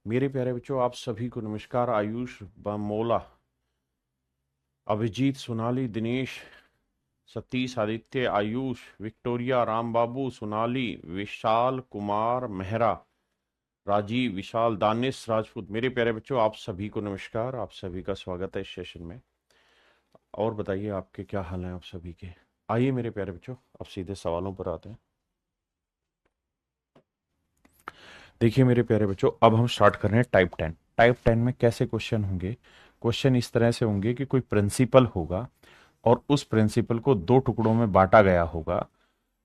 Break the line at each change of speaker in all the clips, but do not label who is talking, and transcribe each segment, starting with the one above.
मेरे प्यारे बच्चों, आप सभी को नमस्कार। आयुष, मोला, अभिजीत, सोनाली, दिनेश, सतीश, आदित्य, आयुष, विक्टोरिया, राम बाबू, सोनाली, विशाल कुमार मेहरा, राजीव, विशाल, दानिश राजपूत। मेरे प्यारे बच्चों, आप सभी को नमस्कार। आप सभी का स्वागत है इस सेशन में। और बताइए, आपके क्या हाल हैं आप सभी के। आइए मेरे प्यारे बच्चों, अब सीधे सवालों पर आते हैं। देखिए मेरे प्यारे बच्चों, अब हम स्टार्ट कर रहे हैं टाइप 10। टाइप 10 में कैसे क्वेश्चन होंगे? क्वेश्चन इस तरह से होंगे कि कोई प्रिंसिपल होगा और उस प्रिंसिपल को दो टुकड़ों में बांटा गया होगा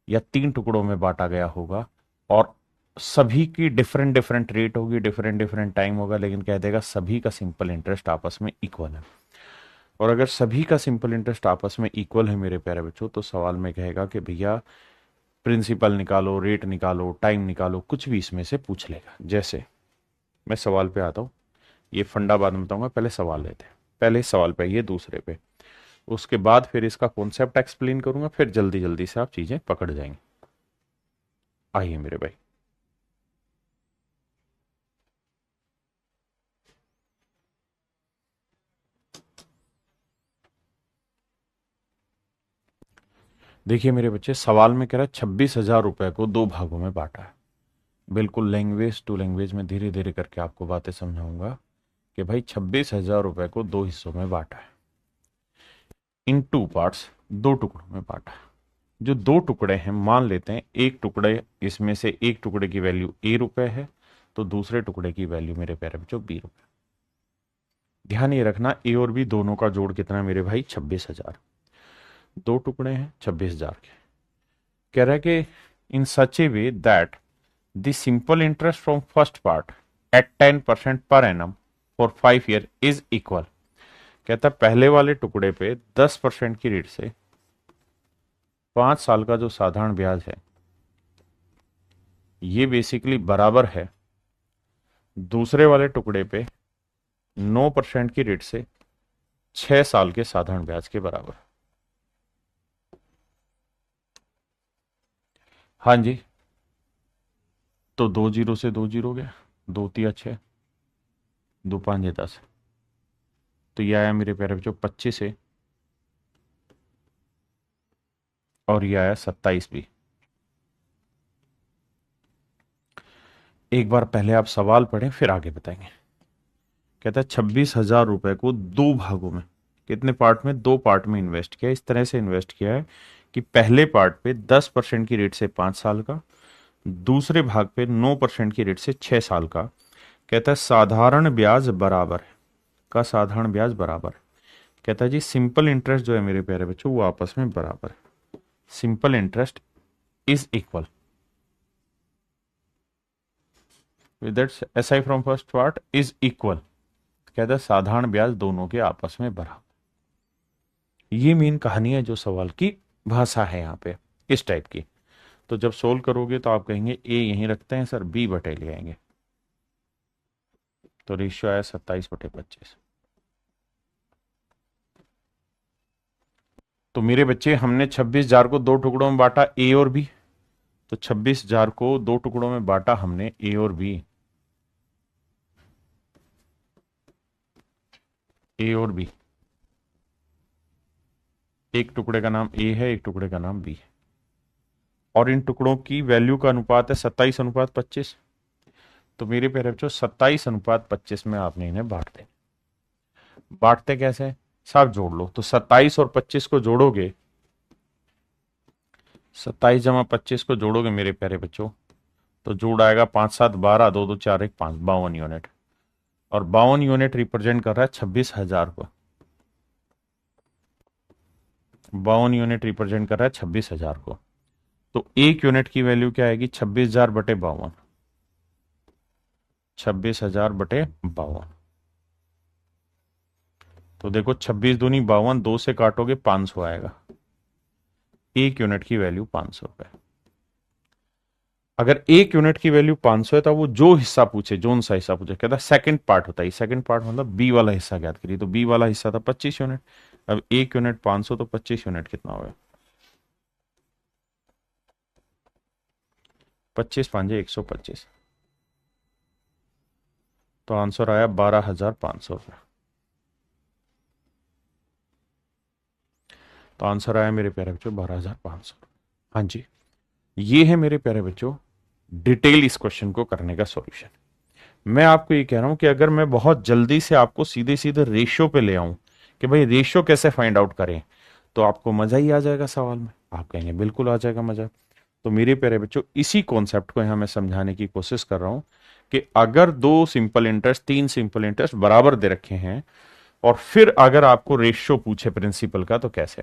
या तीन टुकड़ों में बांटा गया होगा, और सभी की डिफरेंट डिफरेंट रेट होगी, डिफरेंट डिफरेंट टाइम होगा, लेकिन कह देगा सभी का सिंपल इंटरेस्ट आपस में इक्वल है। और अगर सभी का सिंपल इंटरेस्ट आपस में इक्वल है मेरे प्यारे बच्चों, तो सवाल में कहेगा कि भैया प्रिंसिपल निकालो, रेट निकालो, टाइम निकालो, कुछ भी इसमें से पूछ लेगा। जैसे मैं सवाल पे आता हूँ, ये फंडा बाद में बताऊंगा, पहले सवाल लेते हैं। पहले सवाल पे, ये दूसरे पे, उसके बाद फिर इसका कॉन्सेप्ट एक्सप्लेन करूंगा, फिर जल्दी जल्दी से आप चीजें पकड़ जाएंगे। आइए मेरे भाई। देखिए मेरे बच्चे, सवाल में कह रहा है 26,000 रुपए को दो भागों में बांटा है। बिल्कुल लैंग्वेज टू लैंग्वेज में धीरे धीरे करके आपको बातें समझाऊंगा कि भाई 26,000 रुपए को दो हिस्सों में बांटा है, इन टू पार्ट्स, दो टुकड़ों में बांटा है। जो दो टुकड़े हैं, मान लेते हैं एक टुकड़े, इसमें से एक टुकड़े की वैल्यू A रुपए है, तो दूसरे टुकड़े की वैल्यू मेरे प्यारे बच्चों B रुपए। ध्यान ये रखना, ए और बी दोनों का जोड़ कितना है मेरे भाई? 26,000। दो टुकड़े हैं 26,000 के। कह रहा है कि in such a way that the simple interest from first part at 10% पर annum for 5 year is equal. कहता है पहले वाले टुकड़े पे 10% की रेट से 5 साल का जो साधारण ब्याज है, ये बेसिकली बराबर है दूसरे वाले टुकड़े पे 9% की रेट से 6 साल के साधारण ब्याज के बराबर। हाँ जी, तो दो जीरो से दो जीरो गया, दो तिया 6, दो पांच 10, तो ये आया मेरे प्यारे बच्चों 25 से, और ये आया 27 भी। एक बार पहले आप सवाल पढ़ें, फिर आगे बताएंगे। कहता है 26,000 रुपए को दो भागों में, कितने पार्ट में? दो पार्ट में इन्वेस्ट किया। इस तरह से इन्वेस्ट किया है कि पहले पार्ट पे 10% की रेट से 5 साल का, दूसरे भाग पे 9% की रेट से 6 साल का। कहता है साधारण ब्याज बराबर है, का साधारण ब्याज बराबर है। कहता है जी सिंपल इंटरेस्ट जो है मेरे प्यारे बच्चों, वो आपस में बराबर है। Simple interest is equal with that S I from first part is equal. कहता है साधारण ब्याज दोनों के आपस में बराबर। ये मेन कहानी है जो सवाल की भाषा है यहाँ पे, इस टाइप की। तो जब सोल्व करोगे तो आप कहेंगे ए यहीं रखते हैं सर, बी बटे ले आएंगे। तो रेशियो आया 27/25। तो मेरे बच्चे, हमने 26,000 को दो टुकड़ों में बांटा, ए और बी। तो 26,000 को दो टुकड़ों में बांटा हमने, ए और बी, ए और बी। एक टुकड़े का नाम ए है, एक टुकड़े का नाम बी है, और इन टुकड़ों की वैल्यू का अनुपात है 27/25। तो मेरे प्यारे बच्चों 27/25 में आपने इन्हें बांट दें। बांटते कैसे? साहब जोड़ लो, तो 27 और 25 को जोड़ोगे, 27 - 25 को जोड़ोगे मेरे प्यारे बच्चों, तो जोड़ आएगा 5 7 12, 2 2 4 1 5, 52 यूनिट। और 52 यूनिट रिप्रेजेंट कर रहा है 26,000 को। 52 यूनिट रिप्रेजेंट कर रहा है 26,000 को। तो एक यूनिट की वैल्यू क्या आएगी? 26,000/52। 26,000/52। तो देखो 26 दूनी 52, दो से काटोगे 500 आएगा। एक यूनिट की वैल्यू 500 रुपए। अगर एक यूनिट की वैल्यू 500 है, तो वो जो हिस्सा पूछे, जोन सा हिस्सा पूछे, कहता सेकंड पार्ट होता है। सेकंड पार्ट मतलब बी वाला हिस्सा ज्ञात करिए। तो बी वाला हिस्सा था 25 यूनिट। अब एक यूनिट 500, तो 25 यूनिट कितना होगा? 25 5 125। तो आंसर आया 12,500 रुपये। तो आंसर आया मेरे प्यारे बच्चों 12,500। हाँ जी, ये है मेरे प्यारे बच्चों डिटेल इस क्वेश्चन को करने का सॉल्यूशन। मैं आपको ये कह रहा हूं कि अगर मैं बहुत जल्दी से आपको सीधे सीधे रेशियो पे ले आऊं कि भाई रेशियो कैसे फाइंड आउट करें, तो आपको मजा ही आ जाएगा सवाल में। आप कहेंगे बिल्कुल आ जाएगा मजा। तो मेरे प्यारे बच्चों इसी कॉन्सेप्ट को यहां मैं समझाने की कोशिश कर रहा हूं कि अगर दो सिंपल इंटरेस्ट, तीन सिंपल इंटरेस्ट बराबर दे रखे हैं और फिर अगर आपको रेशियो पूछे प्रिंसिपल का तो कैसे।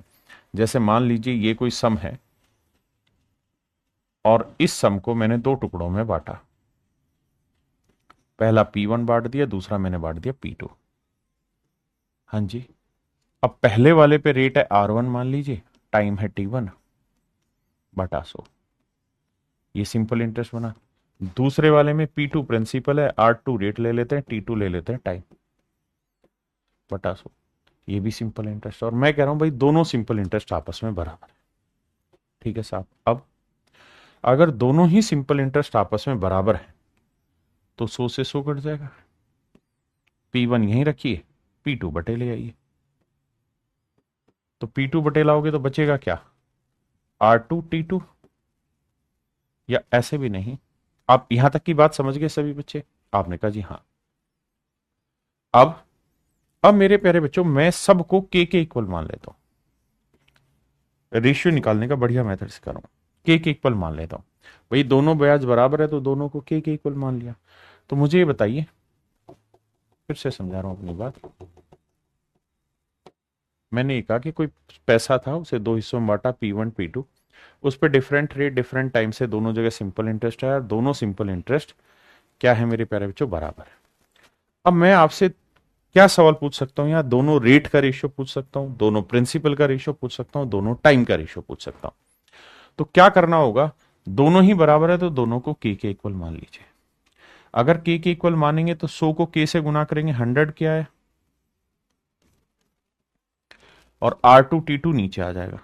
जैसे मान लीजिए ये कोई सम है और इस सम को मैंने दो टुकड़ों में बांटा, पहला P1 बांट दिया, दूसरा मैंने बांट दिया P2। हाँ जी, अब पहले वाले पे रेट है R1 मान लीजिए, टाइम है T1 बटा 100, ये सिंपल इंटरेस्ट बना। दूसरे वाले में P2 प्रिंसिपल है, R2 रेट ले लेते हैं, T2 ले लेते हैं टाइम बटा 100, ये भी सिंपल इंटरेस्ट। और मैं कह रहा हूं भाई दोनों सिंपल इंटरेस्ट आपस में बराबर है। ठीक है साहब, अब अगर दोनों ही सिंपल इंटरेस्ट आपस में बराबर है तो 100 से 100 कट जाएगा। P1 यहीं रखिए, P2 बटे ले आइए, तो P2 बटे लाओगे तो बचेगा क्या, R2 T2, या ऐसे भी नहीं। आप यहां तक की बात समझ गए सभी बच्चे? आपने कहा जी हाँ। अब मेरे प्यारे बच्चों मैं सबको के इक्वल मान लेता हूं। रेशियो निकालने का बढ़िया मेथड सिखा रहा हूं। के इक्वल मान लेता हूं, भाई दोनों ब्याज बराबर है तो दोनों को के इक्वल मान लिया। तो मुझे ये बताइए, फिर से समझा रहा हूं अपनी बात। मैंने ये कहा कि कोई पैसा था, उसे दो हिस्सों में बांटा, P1 P2, उस पर डिफरेंट रेट डिफरेंट टाइम से दोनों जगह सिंपल इंटरेस्ट है, और दोनों सिंपल इंटरेस्ट क्या है मेरे प्यारे बच्चों, बराबर है। अब मैं आपसे क्या सवाल पूछ सकता हूं, यहाँ दोनों रेट का रेशियो पूछ सकता हूं, दोनों प्रिंसिपल का रेशियो पूछ सकता हूं, दोनों टाइम का रेशियो पूछ सकता हूं। तो क्या करना होगा, दोनों ही बराबर है तो दोनों को के इक्वल मान लीजिए। अगर के इक्वल मानेंगे तो 100 को के से गुना करेंगे, 100 क्या है, और R2 T2 नीचे आ जाएगा,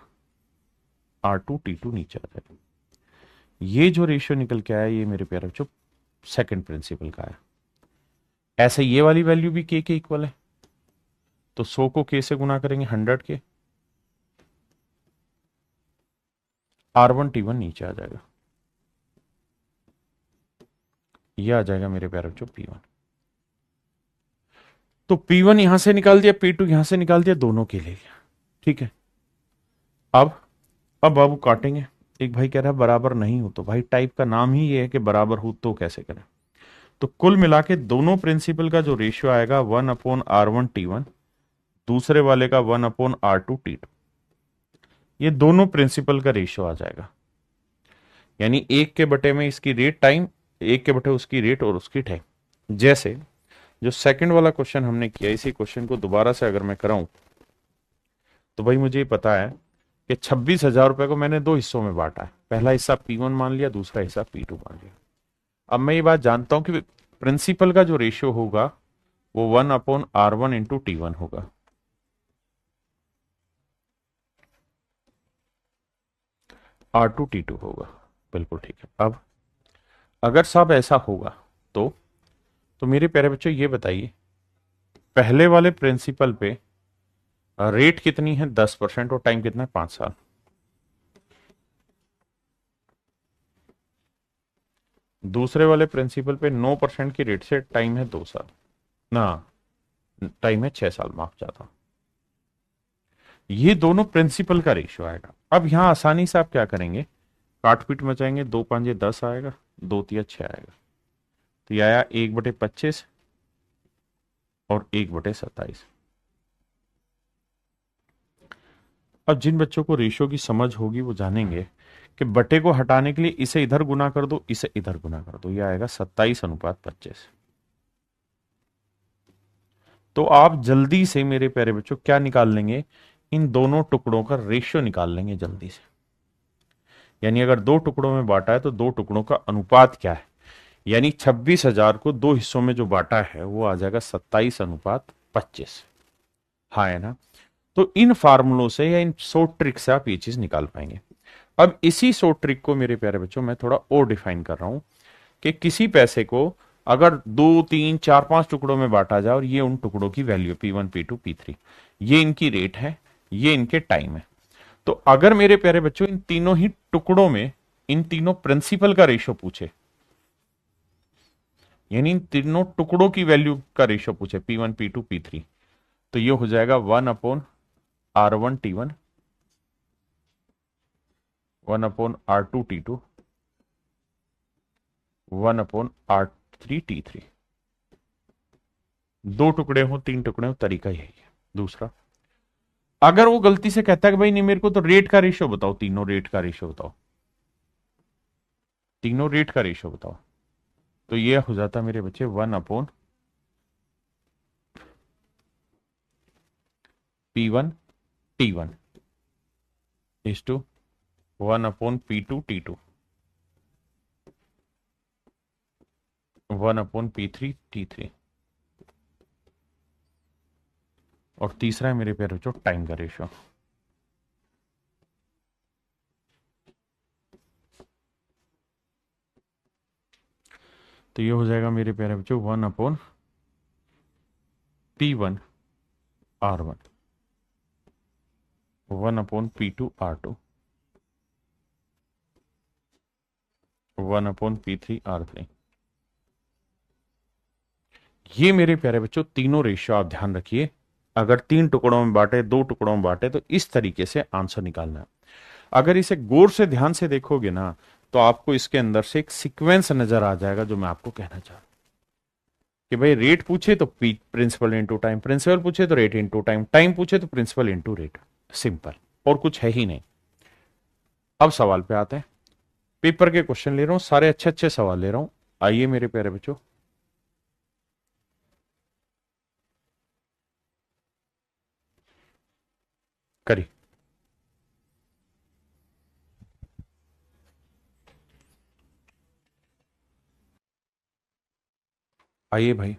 R2 T2 नीचे आ जाएगा। ये जो रेशियो निकल के आया ये मेरे प्यारे बच्चों सेकंड प्रिंसिपल का है। ऐसे ये वाली वैल्यू भी के इक्वल है, तो 100 को के से गुना करेंगे 100 के, R1 T1 नीचे आ जाएगा, ये आ जाएगा मेरे प्यारे बच्चों P1। तो P1 यहां से निकाल दिया, P2 यहां से निकाल दिया, दोनों के ले लिया। ठीक है, अब बाबू काटेंगे। एक भाई कह रहा है बराबर नहीं हो, तो भाई टाइप का नाम ही ये है कि बराबर हो तो कैसे करें। तो कुल मिला के दोनों प्रिंसिपल का जो रेशियो आएगा 1/R1 T1, दूसरे वाले का 1/R2 T2, ये दोनों प्रिंसिपल का रेशियो आ जाएगा। यानी एक के बटे में इसकी रेट टाइम, एक के बटे उसकी रेट और उसकी टाइम। जैसे जो सेकंड वाला क्वेश्चन हमने किया, इसी क्वेश्चन को दोबारा से अगर मैं कराऊं तो भाई मुझे पता है कि 26,000 रुपए को मैंने दो हिस्सों में बांटा है, पहला हिस्सा P1 मान लिया, दूसरा हिस्सा P2 मान लिया। अब मैं ये बात जानता हूं कि प्रिंसिपल का जो रेशियो होगा वो 1/R1 इंटू T1 होगा। R2 T2 होगा, बिल्कुल ठीक है। अब अगर साहब ऐसा होगा तो मेरे प्यारे बच्चों ये बताइए, पहले वाले प्रिंसिपल पे रेट कितनी है 10% और टाइम कितना है 5 साल। दूसरे वाले प्रिंसिपल पे 9% की रेट से टाइम है 2 साल, ना टाइम है 6 साल, माफ चाहता हूं। ये दोनों प्रिंसिपल का रेशियो आएगा। अब यहां आसानी से आप क्या करेंगे, काट पीट मचाएंगे, 2 5 10 आएगा, 2 3 6 आएगा, तो यह आया 1/25 और 1/27। अब जिन बच्चों को रेशियो की समझ होगी वो जानेंगे कि बटे को हटाने के लिए इसे इधर गुना कर दो, इसे इधर गुना कर दो, यह आएगा 27/25। तो आप जल्दी से मेरे प्यारे बच्चों क्या निकाल लेंगे, इन दोनों टुकड़ों का रेशियो निकाल लेंगे जल्दी से। यानी अगर दो टुकड़ों में बांटा है तो दो टुकड़ों का अनुपात क्या है, यानी 26,000 को दो हिस्सों में जो बांटा है वो आ जाएगा 27/25। हाँ है ना। तो इन फार्मूलों से या इन शॉर्ट ट्रिक से आप ये चीज निकाल पाएंगे। अब इसी शॉर्ट ट्रिक को मेरे प्यारे बच्चों मैं थोड़ा और डिफाइन कर रहा हूं कि किसी पैसे को अगर 2 3 4 5 टुकड़ों में बांटा जाए और ये उन टुकड़ों की वैल्यू P1 P2 P3, ये इनकी रेट है, ये इनके टाइम है। तो अगर मेरे प्यारे बच्चों इन तीनों ही टुकड़ों में इन तीनों प्रिंसिपल का रेशो पूछे, यानी इन तीनों टुकड़ों की वैल्यू का रेशो पूछे P1 P2 P3, तो ये हो जाएगा 1/R1 T1, 1/R2 T2, 1/R3 T3। दो टुकड़े हो, तीन टुकड़े हो, तरीका यही है। दूसरा, अगर वो गलती से कहता है कि भाई नहीं मेरे को तो रेट का रेशो बताओ, तीनों रेट का रेशो बताओ, तीनों रेट का रेशो बताओ, तो ये हो जाता मेरे बच्चे 1/P1 T1 is to 1/P2 T2, 1/P3 T3। और तीसरा है मेरे प्यारे बच्चों टाइम का रेशो। तो ये हो जाएगा मेरे प्यारे बच्चों 1/P1 R1, 1/P2 R2, 1/P3 R3। ये मेरे प्यारे बच्चों तीनों रेशियो आप ध्यान रखिए। अगर तीन टुकड़ों में बांटे, दो टुकड़ों में बांटे, तो इस तरीके से आंसर निकालना है। अगर इसे गौर से ध्यान से देखोगे ना, तो आपको इसके अंदर से एक सीक्वेंस नजर आ जाएगा जो मैं आपको कहना चाह रहा हूं कि भाई रेट पूछे तो प्रिंसिपल इंटू टाइम, प्रिंसिपल पूछे तो रेट इंटू टाइम, टाइम पूछे तो प्रिंसिपल इंटू रेट। सिंपल, और कुछ है ही नहीं। अब सवाल पे आते हैं। पेपर के क्वेश्चन ले रहा हूं, सारे अच्छे अच्छे सवाल ले रहा हूं। आइए मेरे प्यारे बच्चों, करिए। आइए भाई।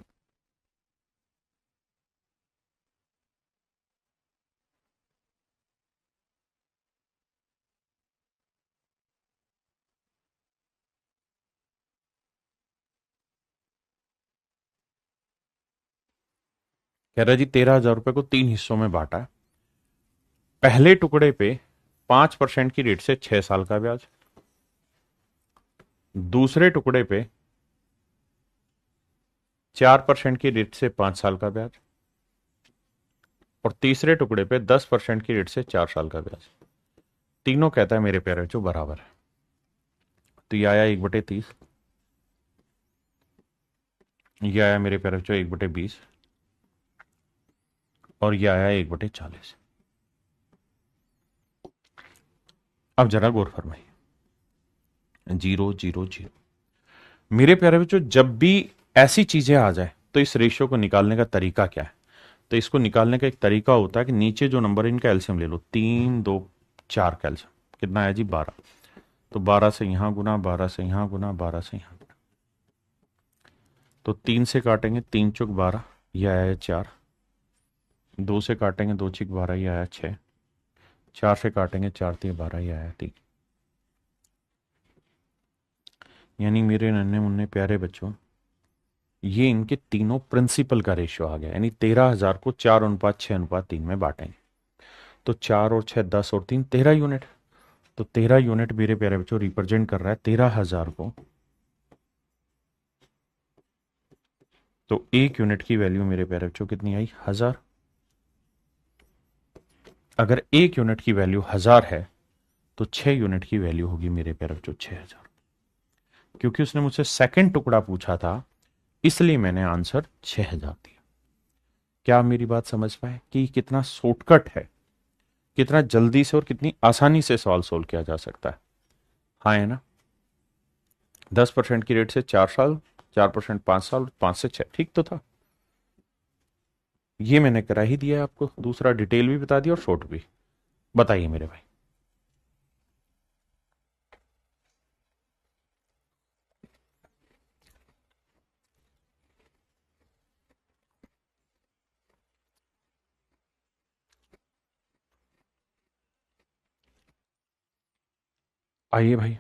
कह रहा जी 13,000 रुपए को तीन हिस्सों में बांटा है। पहले टुकड़े पे 5% की रेट से 6 साल का ब्याज, दूसरे टुकड़े पे 4% की रेट से 5 साल का ब्याज, और तीसरे टुकड़े पे 10% की रेट से 4 साल का ब्याज। तीनों कहता है मेरे प्यारे बच्चों बराबर है। तो ये आया 1/30, ये आया मेरे प्यारे बच्चों 1/20, और ये आया 1/40। अब जरा गौर फरमाइए, 0 0 0। मेरे प्यारे बच्चों जब भी ऐसी चीजें आ जाए तो इस रेशियो को निकालने का तरीका क्या है? तो इसको निकालने का एक तरीका होता है कि नीचे जो नंबर है इनका एलसीएम ले लो, 3 2 4 का एलसीएम कितना है जी 12। तो 12 से यहां गुना, 12 से यहां गुना, 12 से यहां गुना। तो 3 से काटेंगे, 3 × 4 = 12, यह आया 4। 2 से काटेंगे, 2 × 12, यह आया 6। 4 से काटेंगे, 4 × 3 = 12, यह आया 3। यानी मेरे नन्हे मुन्ने प्यारे बच्चों, ये इनके तीनों प्रिंसिपल का रेशियो आ गया। यानी 13,000 को 4:6:3 में बांटेंगे, तो 4 और 6 10 और 3 13 यूनिट। तो 13 यूनिट मेरे प्यारे बच्चों रिप्रेजेंट कर रहा है 13,000 को। तो एक यूनिट की वैल्यू मेरे प्यारे बच्चों कितनी आई? 1000। अगर एक यूनिट की वैल्यू 1000 है तो 6 यूनिट की वैल्यू होगी मेरे प्यारे बच्चों 6000। क्योंकि उसने मुझसे सेकंड टुकड़ा पूछा था, इसलिए मैंने आंसर 6000 दिया। क्या आप मेरी बात समझ पाए कि कितना शॉर्टकट है, कितना जल्दी से और कितनी आसानी से सवाल सोल्व किया जा सकता है? हाँ है ना? 10% की रेट से 4 साल, 4% 5 साल, 5 से 6, ठीक तो था? ये मैंने करा ही दिया है आपको, दूसरा डिटेल भी बता दिया और शॉर्ट भी। बताइए मेरे भाई। आइए भाई।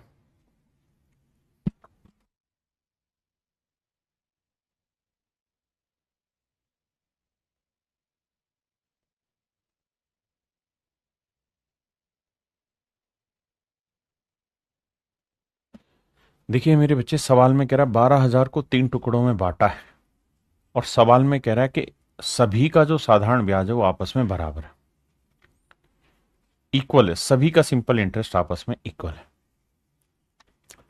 देखिए मेरे बच्चे, सवाल में कह रहा है 12,000 को 3 टुकड़ों में बांटा है, और सवाल में कह रहा है कि सभी का जो साधारण ब्याज है वो आपस में बराबर है, इक्वल है, सभी का सिंपल इंटरेस्ट आपस में इक्वल है।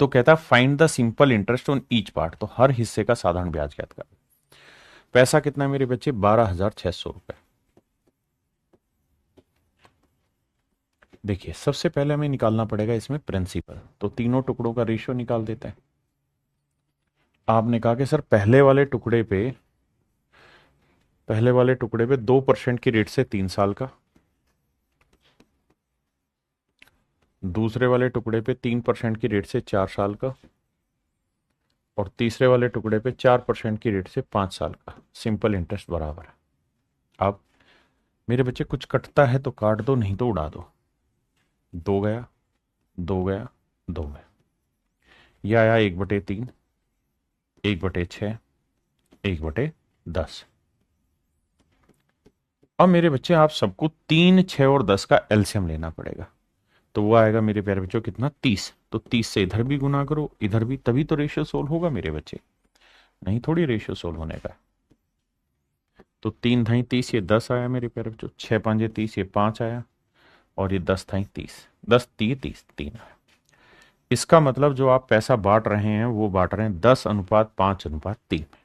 तो कहता है find the simple interest on each part, तो हर हिस्से का साधारण ब्याज ज्ञात कर। पैसा कितना है मेरे बच्चे? 12,600 रुपए। देखिए सबसे पहले हमें निकालना पड़ेगा इसमें प्रिंसिपल, तो तीनों टुकड़ों का रेशियो निकाल देते हैं। आपने कहा कि सर पहले वाले टुकड़े पे 2% की रेट से 3 साल का, दूसरे वाले टुकड़े पे 3% की रेट से 4 साल का, और तीसरे वाले टुकड़े पे 4% की रेट से 5 साल का सिंपल इंटरेस्ट बराबर है। अब मेरे बच्चे कुछ कटता है तो काट दो, नहीं तो उड़ा दो। 2 गया, 2 गया, 2 गया, यह आया 1/3, 1/6, 1/10। अब मेरे बच्चे आप सबको 3, 6 और 10 का एलसीएम लेना पड़ेगा, तो वो आएगा मेरे प्यारे बच्चों कितना? 30। तो 30 से इधर भी गुना करो, इधर भी, तभी तो रेशियो सोल्व होगा मेरे बच्चे, नहीं थोड़ी रेशियो सोल्व होने का। तो 3×30 ये 10 आया मेरे प्यारे बच्चों, 6×5 ये 5 आया, और ये 10×30, 10×30 3 आया। इसका मतलब जो आप पैसा बांट रहे हैं वो बांट रहे हैं 10:5:3 में।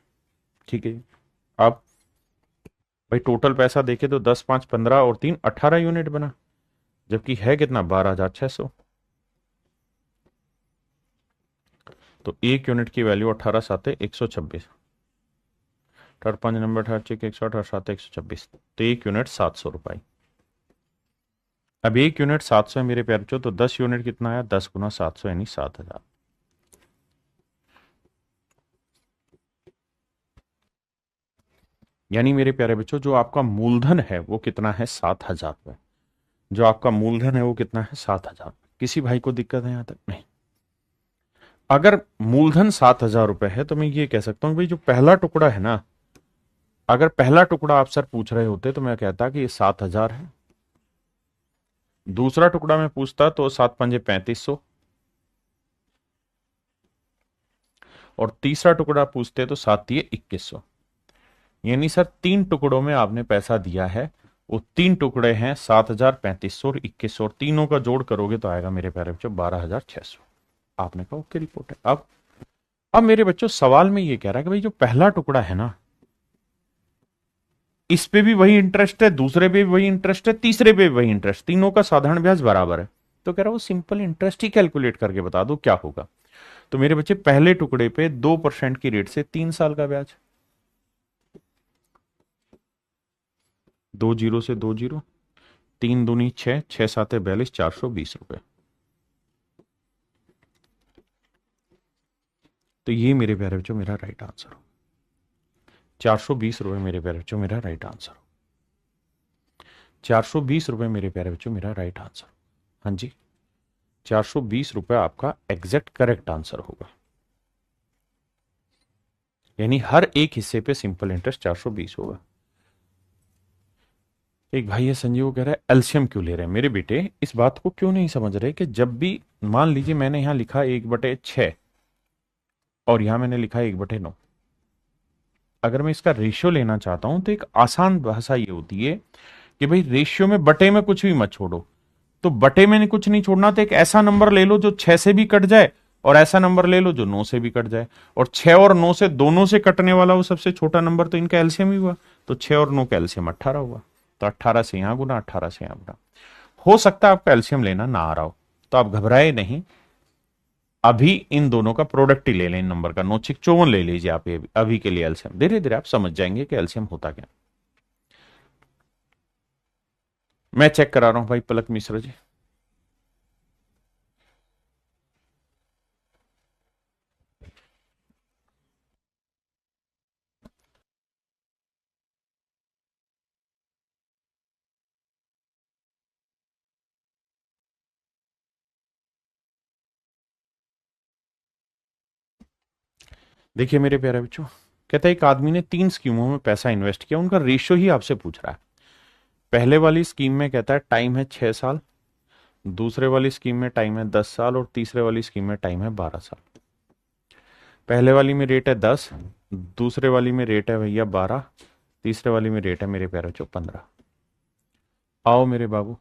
ठीक है। अब भाई टोटल पैसा देखे तो 10, 5, 15 और 3 18 यूनिट बना, जबकि है कितना? 12,600। तो 1 यूनिट की वैल्यू 18 साते 126, 5 नंबर 18 108 साते 126, तो 1 यूनिट 700 रुपये। अब 1 यूनिट 700 है मेरे प्यारे बच्चों, तो 10 यूनिट कितना आया? 10 × 700 यानी 7,000। यानी मेरे प्यारे बच्चों जो आपका मूलधन है वो कितना है? 7,000 रुपये। जो आपका मूलधन है वो कितना है? 7,000। किसी भाई को दिक्कत है यहां तक? नहीं। अगर मूलधन 7,000 रुपये है तो मैं ये कह सकता हूं भाई जो पहला टुकड़ा है ना, अगर पहला टुकड़ा आप सर पूछ रहे होते तो मैं कहता कि ये 7,000 है। दूसरा टुकड़ा मैं पूछता तो 7×5 = 3,500, और तीसरा टुकड़ा पूछते तो 7×3 = 2,100। यानी सर 3 टुकड़ों में आपने पैसा दिया है, वो 3 टुकड़े हैं 7,000, 3,500 और 2,100, और तीनों का जोड़ करोगे तो आएगा मेरे प्यारे बच्चों 12,600। आपने कहा ओके रिपोर्ट है। अब मेरे बच्चों सवाल में ये कह रहा है कि भाई जो पहला टुकड़ा है ना, इस पे भी वही इंटरेस्ट है, दूसरे पे भी वही इंटरेस्ट है, तीसरे पे भी वही इंटरेस्ट, तीनों का साधारण ब्याज बराबर है। तो कह रहा वो सिंपल इंटरेस्ट ही कैलकुलेट करके बता दो क्या होगा। तो मेरे बच्चे पहले टुकड़े पे 2% की रेट से 3 साल का ब्याज, 2 जीरो से 2 जीरो, 3×2 = 6, 6×7 = 42, 420 रुपए। तो ये मेरे प्यारे बच्चों मेरा राइट आंसर हो। 420 रुपए मेरे प्यारे बच्चों मेरा राइट आंसर हो। 420 रुपए मेरे प्यारे बच्चों मेरा राइट आंसर। हाँ जी, 420 रुपए आपका एग्जैक्ट करेक्ट आंसर होगा। यानी हर एक हिस्से पे सिंपल इंटरेस्ट 420 होगा। एक भाई है संजीव, वो कह रहा है एलसीएम क्यों ले रहे हैं? मेरे बेटे इस बात को क्यों नहीं समझ रहे कि जब भी मान लीजिए मैंने यहां लिखा 1/6 और यहां मैंने लिखा 1/9, अगर मैं इसका रेशियो लेना चाहता हूं तो एक आसान भाषा ये होती है कि भाई रेशियो में बटे में कुछ भी मत छोड़ो। तो बटे में कुछ नहीं छोड़ना, तो एक ऐसा नंबर ले लो जो 6 से भी कट जाए, और ऐसा नंबर ले लो जो 9 से भी कट जाए, और 6 और 9 से दोनों से कटने वाला वो सबसे छोटा नंबर, तो इनका एलसीएम ही हुआ। तो 6 और 9 का एलसीएम 18 हुआ। तो 18 से यहां गुना, 18 से यहां गुना। हो सकता है आपका एलसीएम लेना ना आ रहा हो, तो आप घबराए नहीं, अभी इन दोनों का प्रोडक्ट ही ले लें। इन नंबर का 9×6 = 54 ले लीजिए आप, अभी के लिए एलसीएम। धीरे धीरे आप समझ जाएंगे कि एलसीएम होता क्या। मैं चेक करा रहा हूं भाई पलक मिश्रा जी। देखिए मेरे प्यारे बच्चों, कहता है एक आदमी ने 3 स्कीमों में पैसा इन्वेस्ट किया, उनका रेशियो ही आपसे पूछ रहा है। पहले वाली स्कीम में कहता है टाइम है 6 साल, दूसरे वाली स्कीम में टाइम है 10 साल, और तीसरे वाली स्कीम में टाइम है 12 साल। पहले वाली में रेट है 10, दूसरे वाली में रेट है भैया 12, तीसरे वाली में रेट है मेरे प्यारे बच्चों 15। आओ मेरे बाबू,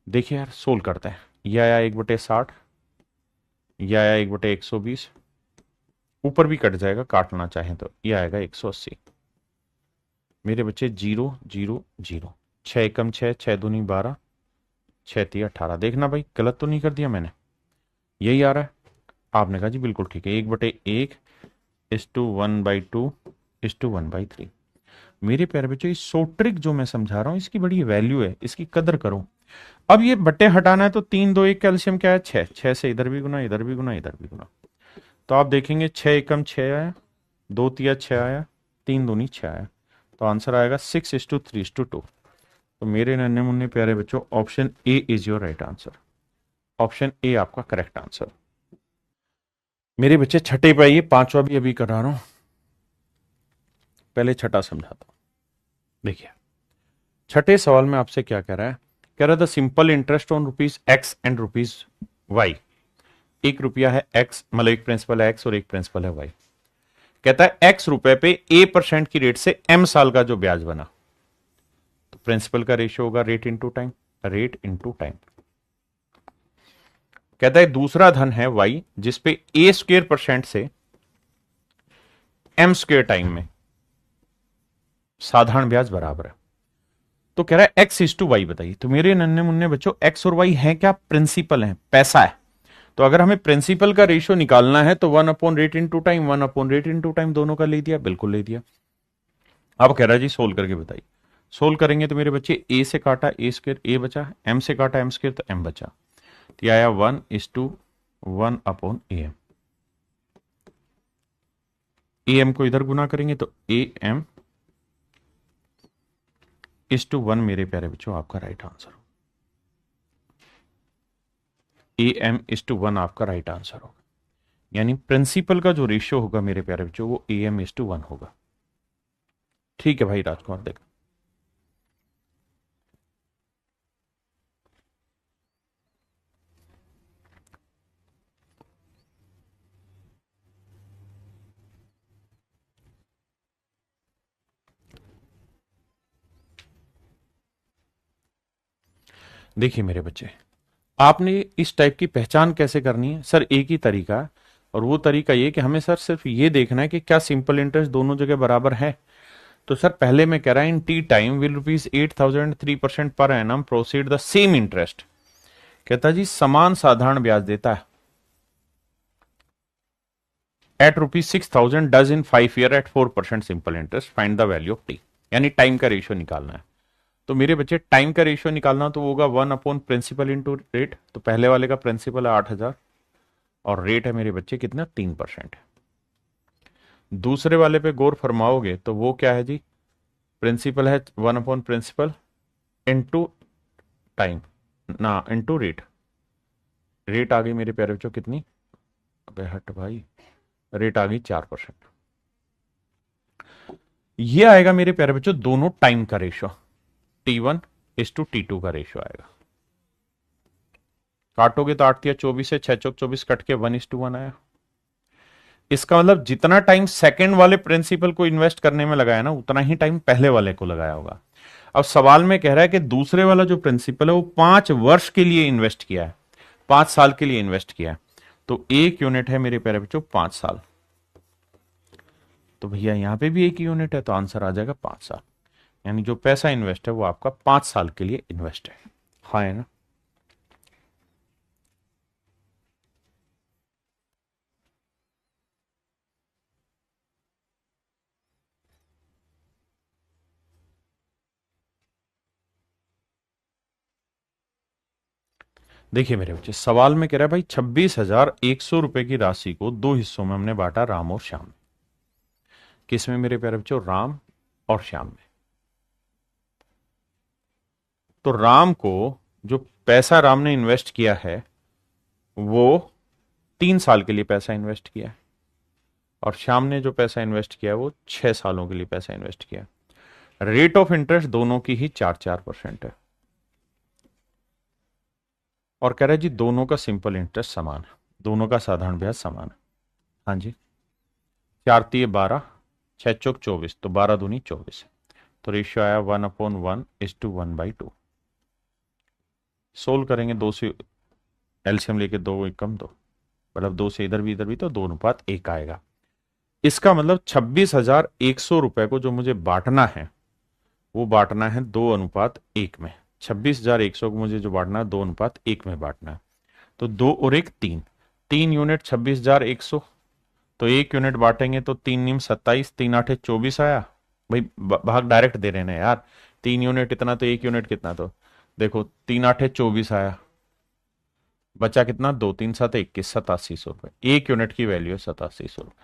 देखिए यार सोल्व करते हैं। यह आया 1/60, यह आया 1/120, ऊपर भी कट जाएगा काटना चाहें तो, यह आएगा 180। मेरे बच्चे 0 0 0, 6 एकम 6, 6 दूनी 12, 6 3 18। देखना भाई गलत तो नहीं कर दिया मैंने, यही आ रहा है। आपने कहा जी बिल्कुल ठीक है, 1/1 इस टू 1/2 इस टू 1/3। मेरे प्यारे बच्चों इस सो ट्रिक जो मैं समझा रहा हूं इसकी बड़ी वैल्यू है, इसकी कदर करो। अब ये बट्टे हटाना है तो 3 2 1 कैल्शियम क्या है 6, 6 से इधर भी गुना, इधर भी गुना, इधर भी गुना। तो आप देखेंगे 6 एकम 6 आया, 2 तिया 6 आया, 3 दूनी 6 आया, तो आंसर आएगा 6:3:2। तो मेरे नन्हे मुन्ने प्यारे बच्चों option A is your right answer. Option A आपका करेक्ट आंसर। मेरे बच्चे छठे पे आइए, पांचवा भी अभी करा रहा हूं, पहले छठा समझाता हूं। देखिए छठे सवाल में आपसे क्या कह रहा है, कह रहा था simple interest on rupees X and rupees Y. 1 रुपया है एक्स, मतलब एक प्रिंसिपल है एक्स और एक प्रिंसिपल है वाई। कहता है एक्स रुपए पे A% की रेट से M साल का जो ब्याज बना, तो प्रिंसिपल का रेशियो होगा rate into time, rate into time. कहता है दूसरा धन है वाई जिसपे A² % से M² टाइम में साधारण ब्याज बराबर है। तो कह रहा है x/y बताइए। तो मेरे नन्हे मुन्ने बच्चों x और y है क्या, प्रिंसिपल है, पैसा है। तो अगर हमें प्रिंसिपल का रेशियो निकालना है तो 1/रेट इंटू टाइम, 1/रेट इंटू टाइम, दोनों का ले दिया, बिल्कुल ले दिया। अब कह रहा है जी सोल्व करके बताइए। सोल्व करेंगे तो मेरे बच्चे a से काटा A² a बचा, m से काटा M² तो m बचा, तो आया 1:1/am। am को इधर गुना करेंगे तो am (1) मेरे प्यारे बच्चों आपका राइट आंसर हो। am(1) आपका राइट आंसर होगा, यानी प्रिंसिपल का जो रेशियो होगा मेरे प्यारे बच्चों वो am(1) होगा। ठीक है भाई राजकुमार, देख देखिए मेरे बच्चे, आपने इस टाइप की पहचान कैसे करनी है सर, एक ही तरीका है, और वो तरीका ये कि हमें सर सिर्फ ये देखना है कि क्या सिंपल इंटरेस्ट दोनों जगह बराबर है। तो सर पहले मैं कह रहा इन T time will ₹8,000 3% per annum proceed the same interest. कहता जी समान साधारण ब्याज देता है at ₹6,000 does in 5 year at 4% simple interest, find the value of T. यानी टाइम का रेशियो निकालना है। तो मेरे बच्चे टाइम का रेशियो निकालना तो होगा 1/प्रिंसिपल इंटू रेट। तो पहले वाले का प्रिंसिपल है 8,000 और रेट है मेरे बच्चे कितना 3%। दूसरे वाले पे गौर फरमाओगे तो वो क्या है जी, प्रिंसिपल है 1/प्रिंसिपल इंटू टाइम ना इंटू रेट। रेट आ गई मेरे प्यारे बच्चों कितनी, अबे हट भाई, रेट आ गई 4%। ये आएगा मेरे प्यारे बच्चों दोनों टाइम का रेशियो, T1:T2 का रेशियो आएगा। काटोगे तो 8 या 24 से 6 चौक 24 कट के 1:1 आया। इसका मतलब जितना टाइम सेकंड वाले प्रिंसिपल को इन्वेस्ट करने में लगाया ना उतना ही टाइम पहले वाले को लगाया होगा। अब सवाल में कह रहा है कि दूसरे वाला जो प्रिंसिपल है वो 5 वर्ष के लिए इन्वेस्ट किया है, 5 साल के लिए इन्वेस्ट किया है। तो एक यूनिट है मेरे प्यारे बच्चों 5 साल। तो भैया यहां पे भी एक यूनिट है तो आंसर आ जाएगा 5 साल। यानी जो पैसा इन्वेस्ट है वो आपका 5 साल के लिए इन्वेस्ट है। हाँ है ना। देखिए मेरे बच्चे सवाल में कह रहा है भाई 26,100 रुपए की राशि को 2 हिस्सों में हमने बांटा राम और श्याम में। किस में मेरे प्यारे बच्चों, राम और श्याम में। तो राम को जो पैसा राम ने इन्वेस्ट किया है वो 3 साल के लिए पैसा इन्वेस्ट किया है, और श्याम ने जो पैसा इन्वेस्ट किया है वो 6 सालों के लिए पैसा इन्वेस्ट किया। रेट ऑफ इंटरेस्ट दोनों की ही 4% है, और कह रहा है जी दोनों का सिंपल इंटरेस्ट समान है, दोनों का साधारण ब्याज समान है। हाँ जी, 4×3 = 12, 6×4 = 24, तो 12×2 = 24। तो रेशियो आया 1/1:1 सोल्व करेंगे, दो से एलसीएम लेके, 2 1 कम 2, मतलब 2 से इधर भी तो 2:1 आएगा। इसका मतलब 26,100 रुपए को जो मुझे बांटना है वो बांटना है 2:1 में। 26,100 को मुझे जो बांटना है 2:1 में बांटना है। तो 2 और 1 3, 3 यूनिट 26,100, तो 1 यूनिट बांटेंगे तो 3×9 = 27, 3×8 = 24 आया। भाई भाग डायरेक्ट दे रहे हैं यार, 3 यूनिट इतना तो 1 यूनिट कितना, तो देखो 3×8 = 24 आया, बचा कितना, 2×3 = 7 = 21, 8700 रुपए। 1 यूनिट की वैल्यू है 8700 रुपए।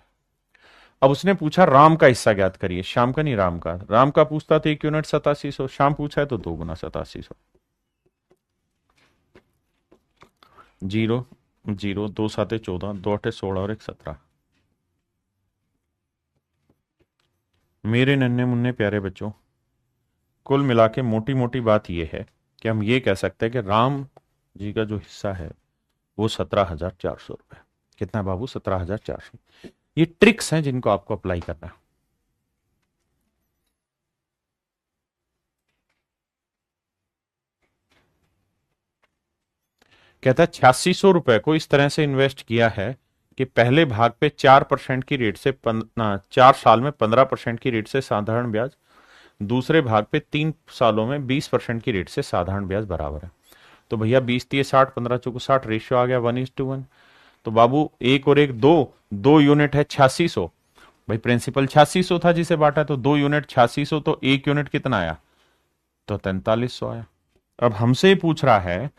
अब उसने पूछा राम का हिस्सा ज्ञात करिए, श्याम का नहीं, राम का। राम का पूछता तो 1 यूनिट 8700, श्याम पूछा है तो 2×8700। 0 0, 2×7 = 14, 2×8 = 16 और 1 17। मेरे नन्हे मुन्ने प्यारे बच्चों, कुल मिला के मोटी मोटी बात यह है कि हम ये कह सकते हैं कि राम जी का जो हिस्सा है वो 17,400 रुपए। कितना बाबू, 17,400। ये ट्रिक्स हैं जिनको आपको अप्लाई करना है। कहता है 8600 रुपए को इस तरह से इन्वेस्ट किया है कि पहले भाग पे 4% की रेट से 4 साल में 15% की रेट से साधारण ब्याज, दूसरे भाग पे 3 सालों में 20% की रेट से साधारण ब्याज बराबर है। तो भैया 20×3 = 60, 15×4 = 60, रेशियो आ गया 1:1। तो बाबू 1 और 1 2, 2 यूनिट है 8600। भाई प्रिंसिपल 8600 था जिसे बांटा, तो 2 यूनिट 8600, तो 1 यूनिट कितना आया, तो 4300 आया। अब हमसे पूछ रहा है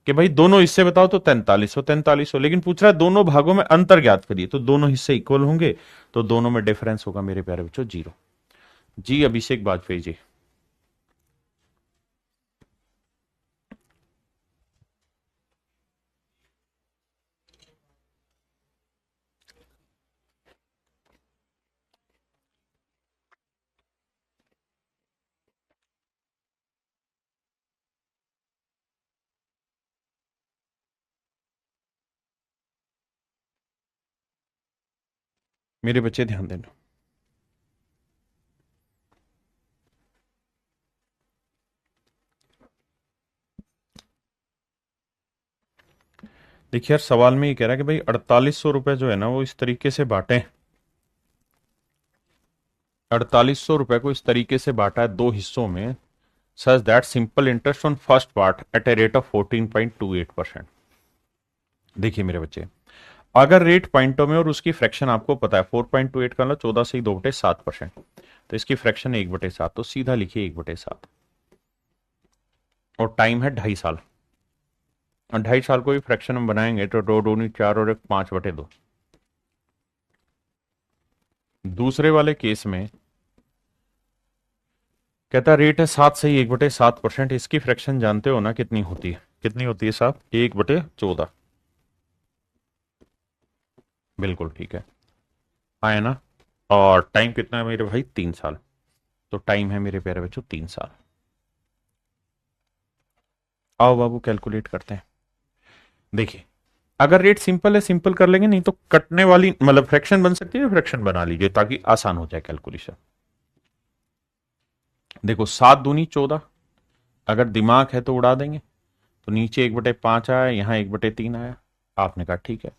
कि भाई दोनों हिस्से बताओ, तो 4300 4300, लेकिन पूछ रहा है दोनों भागों में अंतर ज्ञात करिए, तो दोनों हिस्से इक्वल होंगे, तो दोनों में डिफरेंस होगा मेरे प्यारे बच्चों 0। जी अभिषेक बाजपेयी जी। मेरे बच्चे ध्यान देना, देखिए यार सवाल में ये कह रहा है कि भाई 4800 रुपए जो है ना वो इस तरीके से बांटे, 4800 रुपए को इस तरीके से बांटा है दो हिस्सों में, such that simple interest on first part at a rate of 14.28%। देखिए मेरे बच्चे, अगर रेट पॉइंटों में और उसकी फ्रैक्शन आपको पता है, 4.28 का मतलब 14 से 2/7%, तो इसकी फ्रैक्शन 1/7, तो सीधा लिखिए 1/7। और टाइम है 2.5 साल, और 2.5 साल को भी फ्रैक्शन हम बनाएंगे तो 2×2 = 4 और 1 5/2। दूसरे वाले केस में कहता रेट है 7 से 1/7%, इसकी फ्रैक्शन जानते हो ना कितनी होती है, कितनी होती है साहब, 1/14। बिल्कुल ठीक है, आया ना। और टाइम कितना है मेरे भाई, 3 साल। तो टाइम है मेरे प्यारे बच्चों 3 साल। आओ बाबू कैलकुलेट करते हैं। देखिए अगर रेट सिंपल है सिंपल कर लेंगे, नहीं तो कटने वाली मतलब फ्रैक्शन बन सकती है, फ्रैक्शन बना लीजिए ताकि आसान हो जाए कैलकुलेशन। देखो 7×2 = 14, अगर दिमाग है तो उड़ा देंगे, तो नीचे 1/5 आया, यहां 1/3 आया। आपने कहा ठीक है।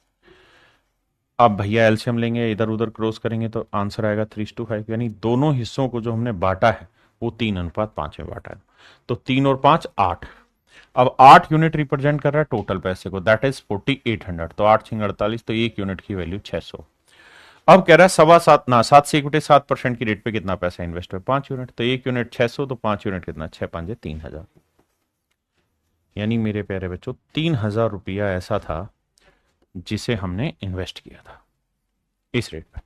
अब भैया एलसीएम लेंगे, इधर उधर क्रॉस करेंगे तो आंसर आएगा 3:5, यानी दोनों हिस्सों को जो हमने बांटा है वो 3:5 में बांटा है। तो 3 और 5 8। अब 8 यूनिट रिप्रेजेंट कर रहा है टोटल पैसे को, दैट इज 4800। तो 8×6 = 48, तो 1 यूनिट की वैल्यू 600। अब कह रहा है 7.25% की रेट पे कितना पैसा इन्वेस्ट है, 5 यूनिट, तो 1 यूनिट 600, तो 5 यूनिट कितना, 6×5 = 3000। यानी मेरे प्यारे बच्चों 3000 रुपया ऐसा था जिसे हमने इन्वेस्ट किया था इस रेट पे।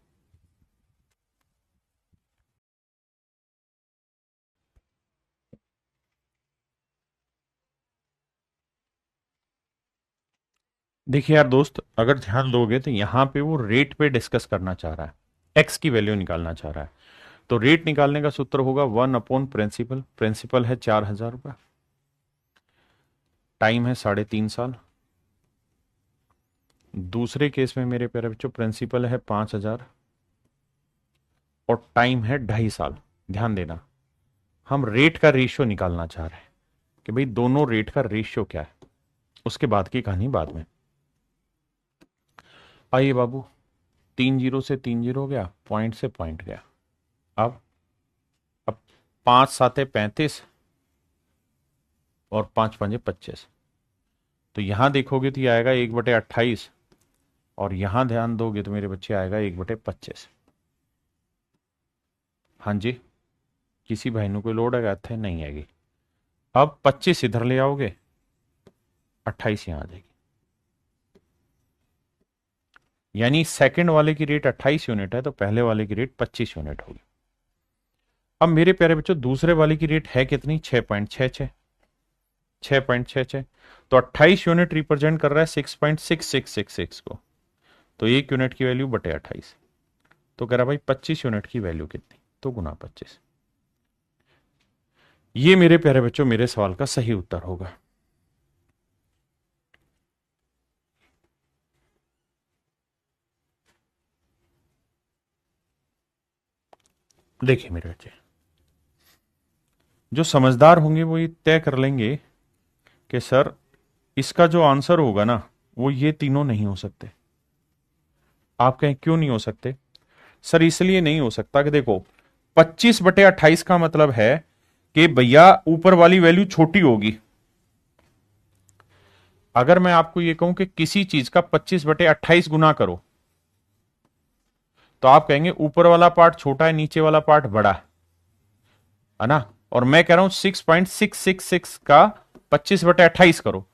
देखिए यार दोस्त, अगर ध्यान दोगे तो यहां पे वो रेट पे डिस्कस करना चाह रहा है, एक्स की वैल्यू निकालना चाह रहा है। तो रेट निकालने का सूत्र होगा 1/प्रिंसिपल, प्रिंसिपल है 4,000 रुपया, टाइम है 3.5 साल, दूसरे केस में मेरे प्यारे बच्चों प्रिंसिपल है 5,000 और टाइम है 2.5 साल। ध्यान देना, हम रेट का रेशियो निकालना चाह रहे हैं कि भाई दोनों रेट का रेशियो क्या है, उसके बाद की कहानी बाद में। आइए बाबू, 3 जीरो से 3 जीरो गया, पॉइंट से पॉइंट गया। अब 5 साते 35 और 5 पंजे 25। तो यहां देखोगे तो ये आएगा 1/28 और यहां ध्यान दोगे तो मेरे बच्चे आएगा 1/25। हाँ जी, किसी भाई ने कोई लोड है थे नहीं आएगी। अब 25 इधर ले आओगे, 28 यहां आ जाएगी। यानी सेकंड वाले की रेट 28 यूनिट है तो पहले वाले की रेट 25 यूनिट होगी। अब मेरे प्यारे बच्चों दूसरे वाले की रेट है कितनी, 6.66, 6.66। तो 28 यूनिट रिप्रेजेंट कर रहा है 6.6666 को, तो 1 यूनिट की वैल्यू बटे 28। तो कह रहा भाई 25 यूनिट की वैल्यू कितनी, तो गुना 25। ये मेरे प्यारे बच्चों मेरे सवाल का सही उत्तर होगा। देखिए मेरे बच्चे, जो समझदार होंगे वो ये तय कर लेंगे कि सर इसका जो आंसर होगा ना वो ये तीनों नहीं हो सकते। आप कहें क्यों नहीं हो सकते? सर इसलिए नहीं हो सकता कि देखो 25/28 का मतलब है कि भैया ऊपर वाली वैल्यू छोटी होगी। अगर मैं आपको यह कहूं कि किसी चीज का 25/28 गुना करो तो आप कहेंगे ऊपर वाला पार्ट छोटा है, नीचे वाला पार्ट बड़ा है ना। और मैं कह रहा हूं 6.666 का 25/28 करो,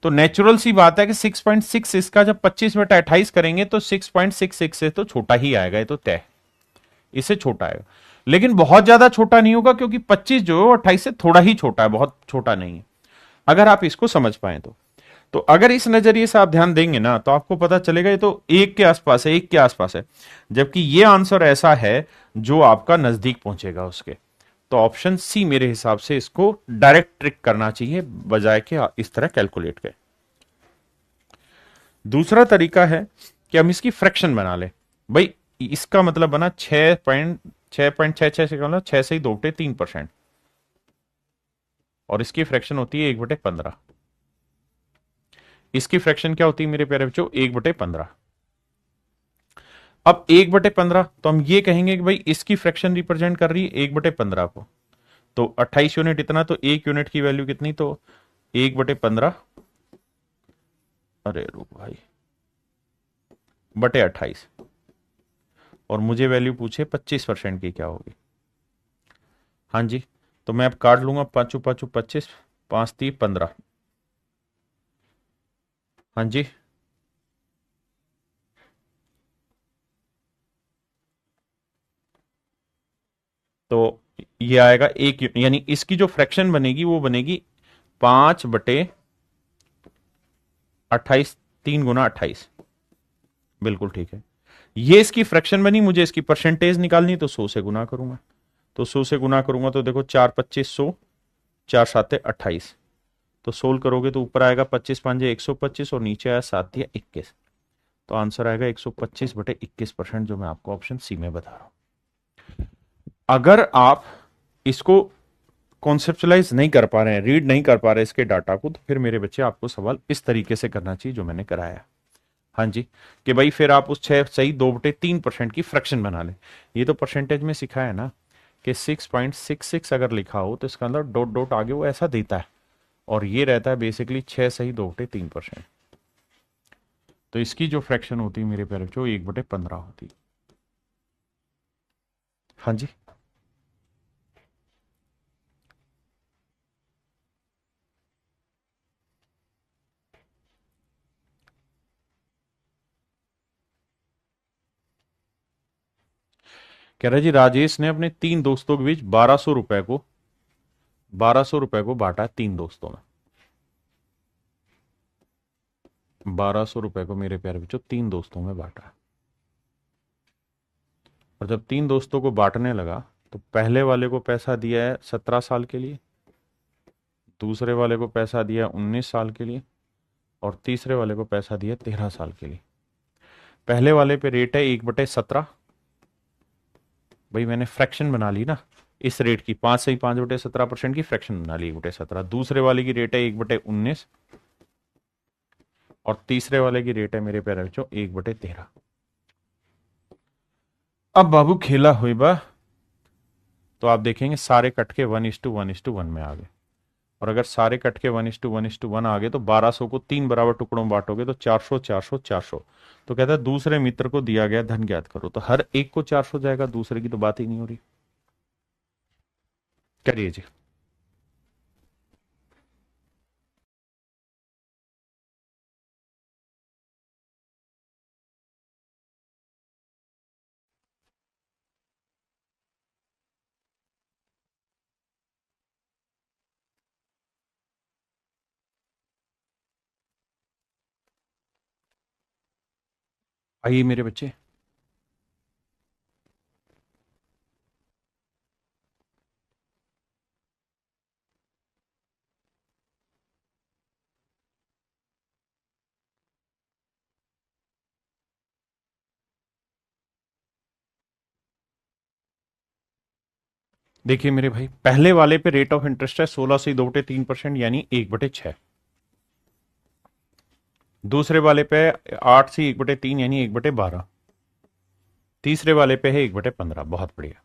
तो नेचुरल सी बात है कि 6.6 का जब 25/28 करेंगे तो 6.66 से तो छोटा ही आएगा, ये तो तय, इससे छोटा आएगा। लेकिन बहुत ज्यादा छोटा नहीं होगा क्योंकि 25 जो है 28 से थोड़ा ही छोटा है, बहुत छोटा नहीं है। अगर आप इसको समझ पाए तो अगर इस नजरिए से आप ध्यान देंगे ना तो आपको पता चलेगा ये तो एक के आसपास है, एक के आसपास है, जबकि ये आंसर ऐसा है जो आपका नजदीक पहुंचेगा उसके। तो ऑप्शन सी मेरे हिसाब से इसको डायरेक्ट ट्रिक करना चाहिए बजाय के इस तरह कैलकुलेट के। दूसरा तरीका है कि हम इसकी फ्रैक्शन बना ले। भाई इसका मतलब बना 6.66 से मतलब 6 से ही 2/3%, और इसकी फ्रैक्शन होती है 1/15। इसकी फ्रैक्शन क्या होती है मेरे प्यारे बच्चों, 1/15। अब 1/15 तो हम ये कहेंगे कि भाई इसकी फ्रैक्शन रिप्रेजेंट कर रही है 1/15 को, तो 28 यूनिट इतना, तो 1 यूनिट की वैल्यू कितनी, तो 1/15, अरे रुक भाई, बटे 28। और मुझे वैल्यू पूछे 25% की क्या होगी। हाँ जी, तो मैं अब काट लूंगा, 5 5 25, 5 3 15। हाँ जी, तो ये आएगा एक, यानी इसकी जो फ्रैक्शन बनेगी वो बनेगी 5/28, 3 × 28। बिल्कुल ठीक है, ये इसकी फ्रैक्शन बनी। मुझे इसकी परसेंटेज निकालनी तो 100 से गुना करूंगा, तो 100 से गुना करूंगा तो देखो 4 25 100, 4 7 28। तो सोल्व करोगे तो ऊपर आएगा 25 5 125 और नीचे आया 7 दिया 21। तो आंसर आएगा 125/21%, जो मैं आपको ऑप्शन सी में बता रहा हूं। अगर आप इसको कॉन्सेप्चुलाइज नहीं कर पा रहे हैं, रीड नहीं कर पा रहे इसके डाटा को, तो फिर मेरे बच्चे आपको सवाल इस तरीके से करना चाहिए जो मैंने कराया। हाँ जी, कि भाई फिर आप उस 6 सही 2/3% की फ्रैक्शन बना लें। ये तो परसेंटेज में सिखाया है ना कि 6.66 अगर लिखा हो तो इसका अंदर डॉट डॉट आगे वो ऐसा देता है, और ये रहता है बेसिकली 6 सही 2/3%। तो इसकी जो फ्रैक्शन होती है मेरे प्यारे बच्चों 1/15 होती। हाँ जी, कह रहा जी राजेश ने अपने 3 दोस्तों के बीच 1200 रुपए को बांटा 3 दोस्तों में। 1200 रुपए को मेरे प्यारे बच्चों 3 दोस्तों में बांटा, और जब 3 दोस्तों को बांटने लगा तो पहले वाले को पैसा दिया है 17 साल के लिए, दूसरे वाले को पैसा दिया 19 साल के लिए, और तीसरे वाले को पैसा दिया 13 साल के लिए। पहले वाले पे रेट है 1/17। भाई मैंने फ्रैक्शन बना ली ना इस रेट की, 5 से ही 5/17% की फ्रैक्शन बना ली 1/17। दूसरे वाले की रेट है 1/19 और तीसरे वाले की रेट है मेरे प्यारे बच्चों 1/13। अब बाबू खेला हुई बा, तो आप देखेंगे सारे कट के 1:1:1 में आ गए। और अगर सारे कट के 1:1:1 आ गए तो 1200 को 3 बराबर टुकड़ों में बांटोगे तो 400 400 400। तो कहता है दूसरे मित्र को दिया गया धन ज्ञात करो, तो हर एक को 400 जाएगा, दूसरे की तो बात ही नहीं हो रही। करिए जी। आइए मेरे बच्चे, देखिए मेरे भाई, पहले वाले पे रेट ऑफ इंटरेस्ट है 16 से 2/3% यानी 1/6। दूसरे वाले पे 8 से 1/3 यानी 1/12। तीसरे वाले पे है 1/15। बहुत बढ़िया।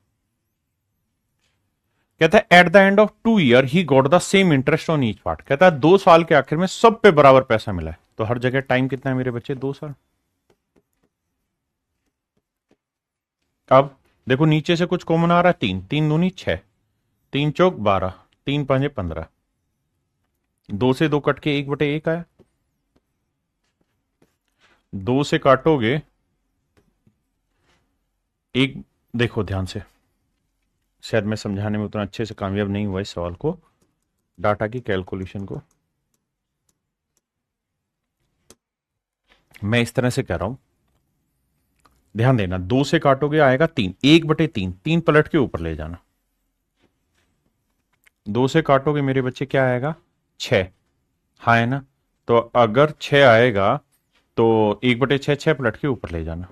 कहता है at the end of 2 year he got the same interest on each part. कहता है 2 साल के आखिर में सब पे बराबर पैसा मिला है। तो हर जगह टाइम कितना है मेरे बच्चे? 2 साल। अब देखो नीचे से कुछ कॉमन आ रहा है, 3 3 दूनी 6, 3 चौक 12, 3 पंजे 15। 2 से 2 कट के 1/1 आया। 2 से काटोगे एक, देखो ध्यान से, शायद मैं समझाने में उतना अच्छे से कामयाब नहीं हुआ इस सवाल को, डाटा की कैलकुलेशन को। मैं इस तरह से कह रहा हूं, ध्यान देना। 2 से काटोगे आएगा 3, 1/3, 3 पलट के ऊपर ले जाना। 2 से काटोगे मेरे बच्चे क्या आएगा? 6। हाँ है ना? तो अगर 6 आएगा तो 1/6, 6 पलट के ऊपर ले जाना।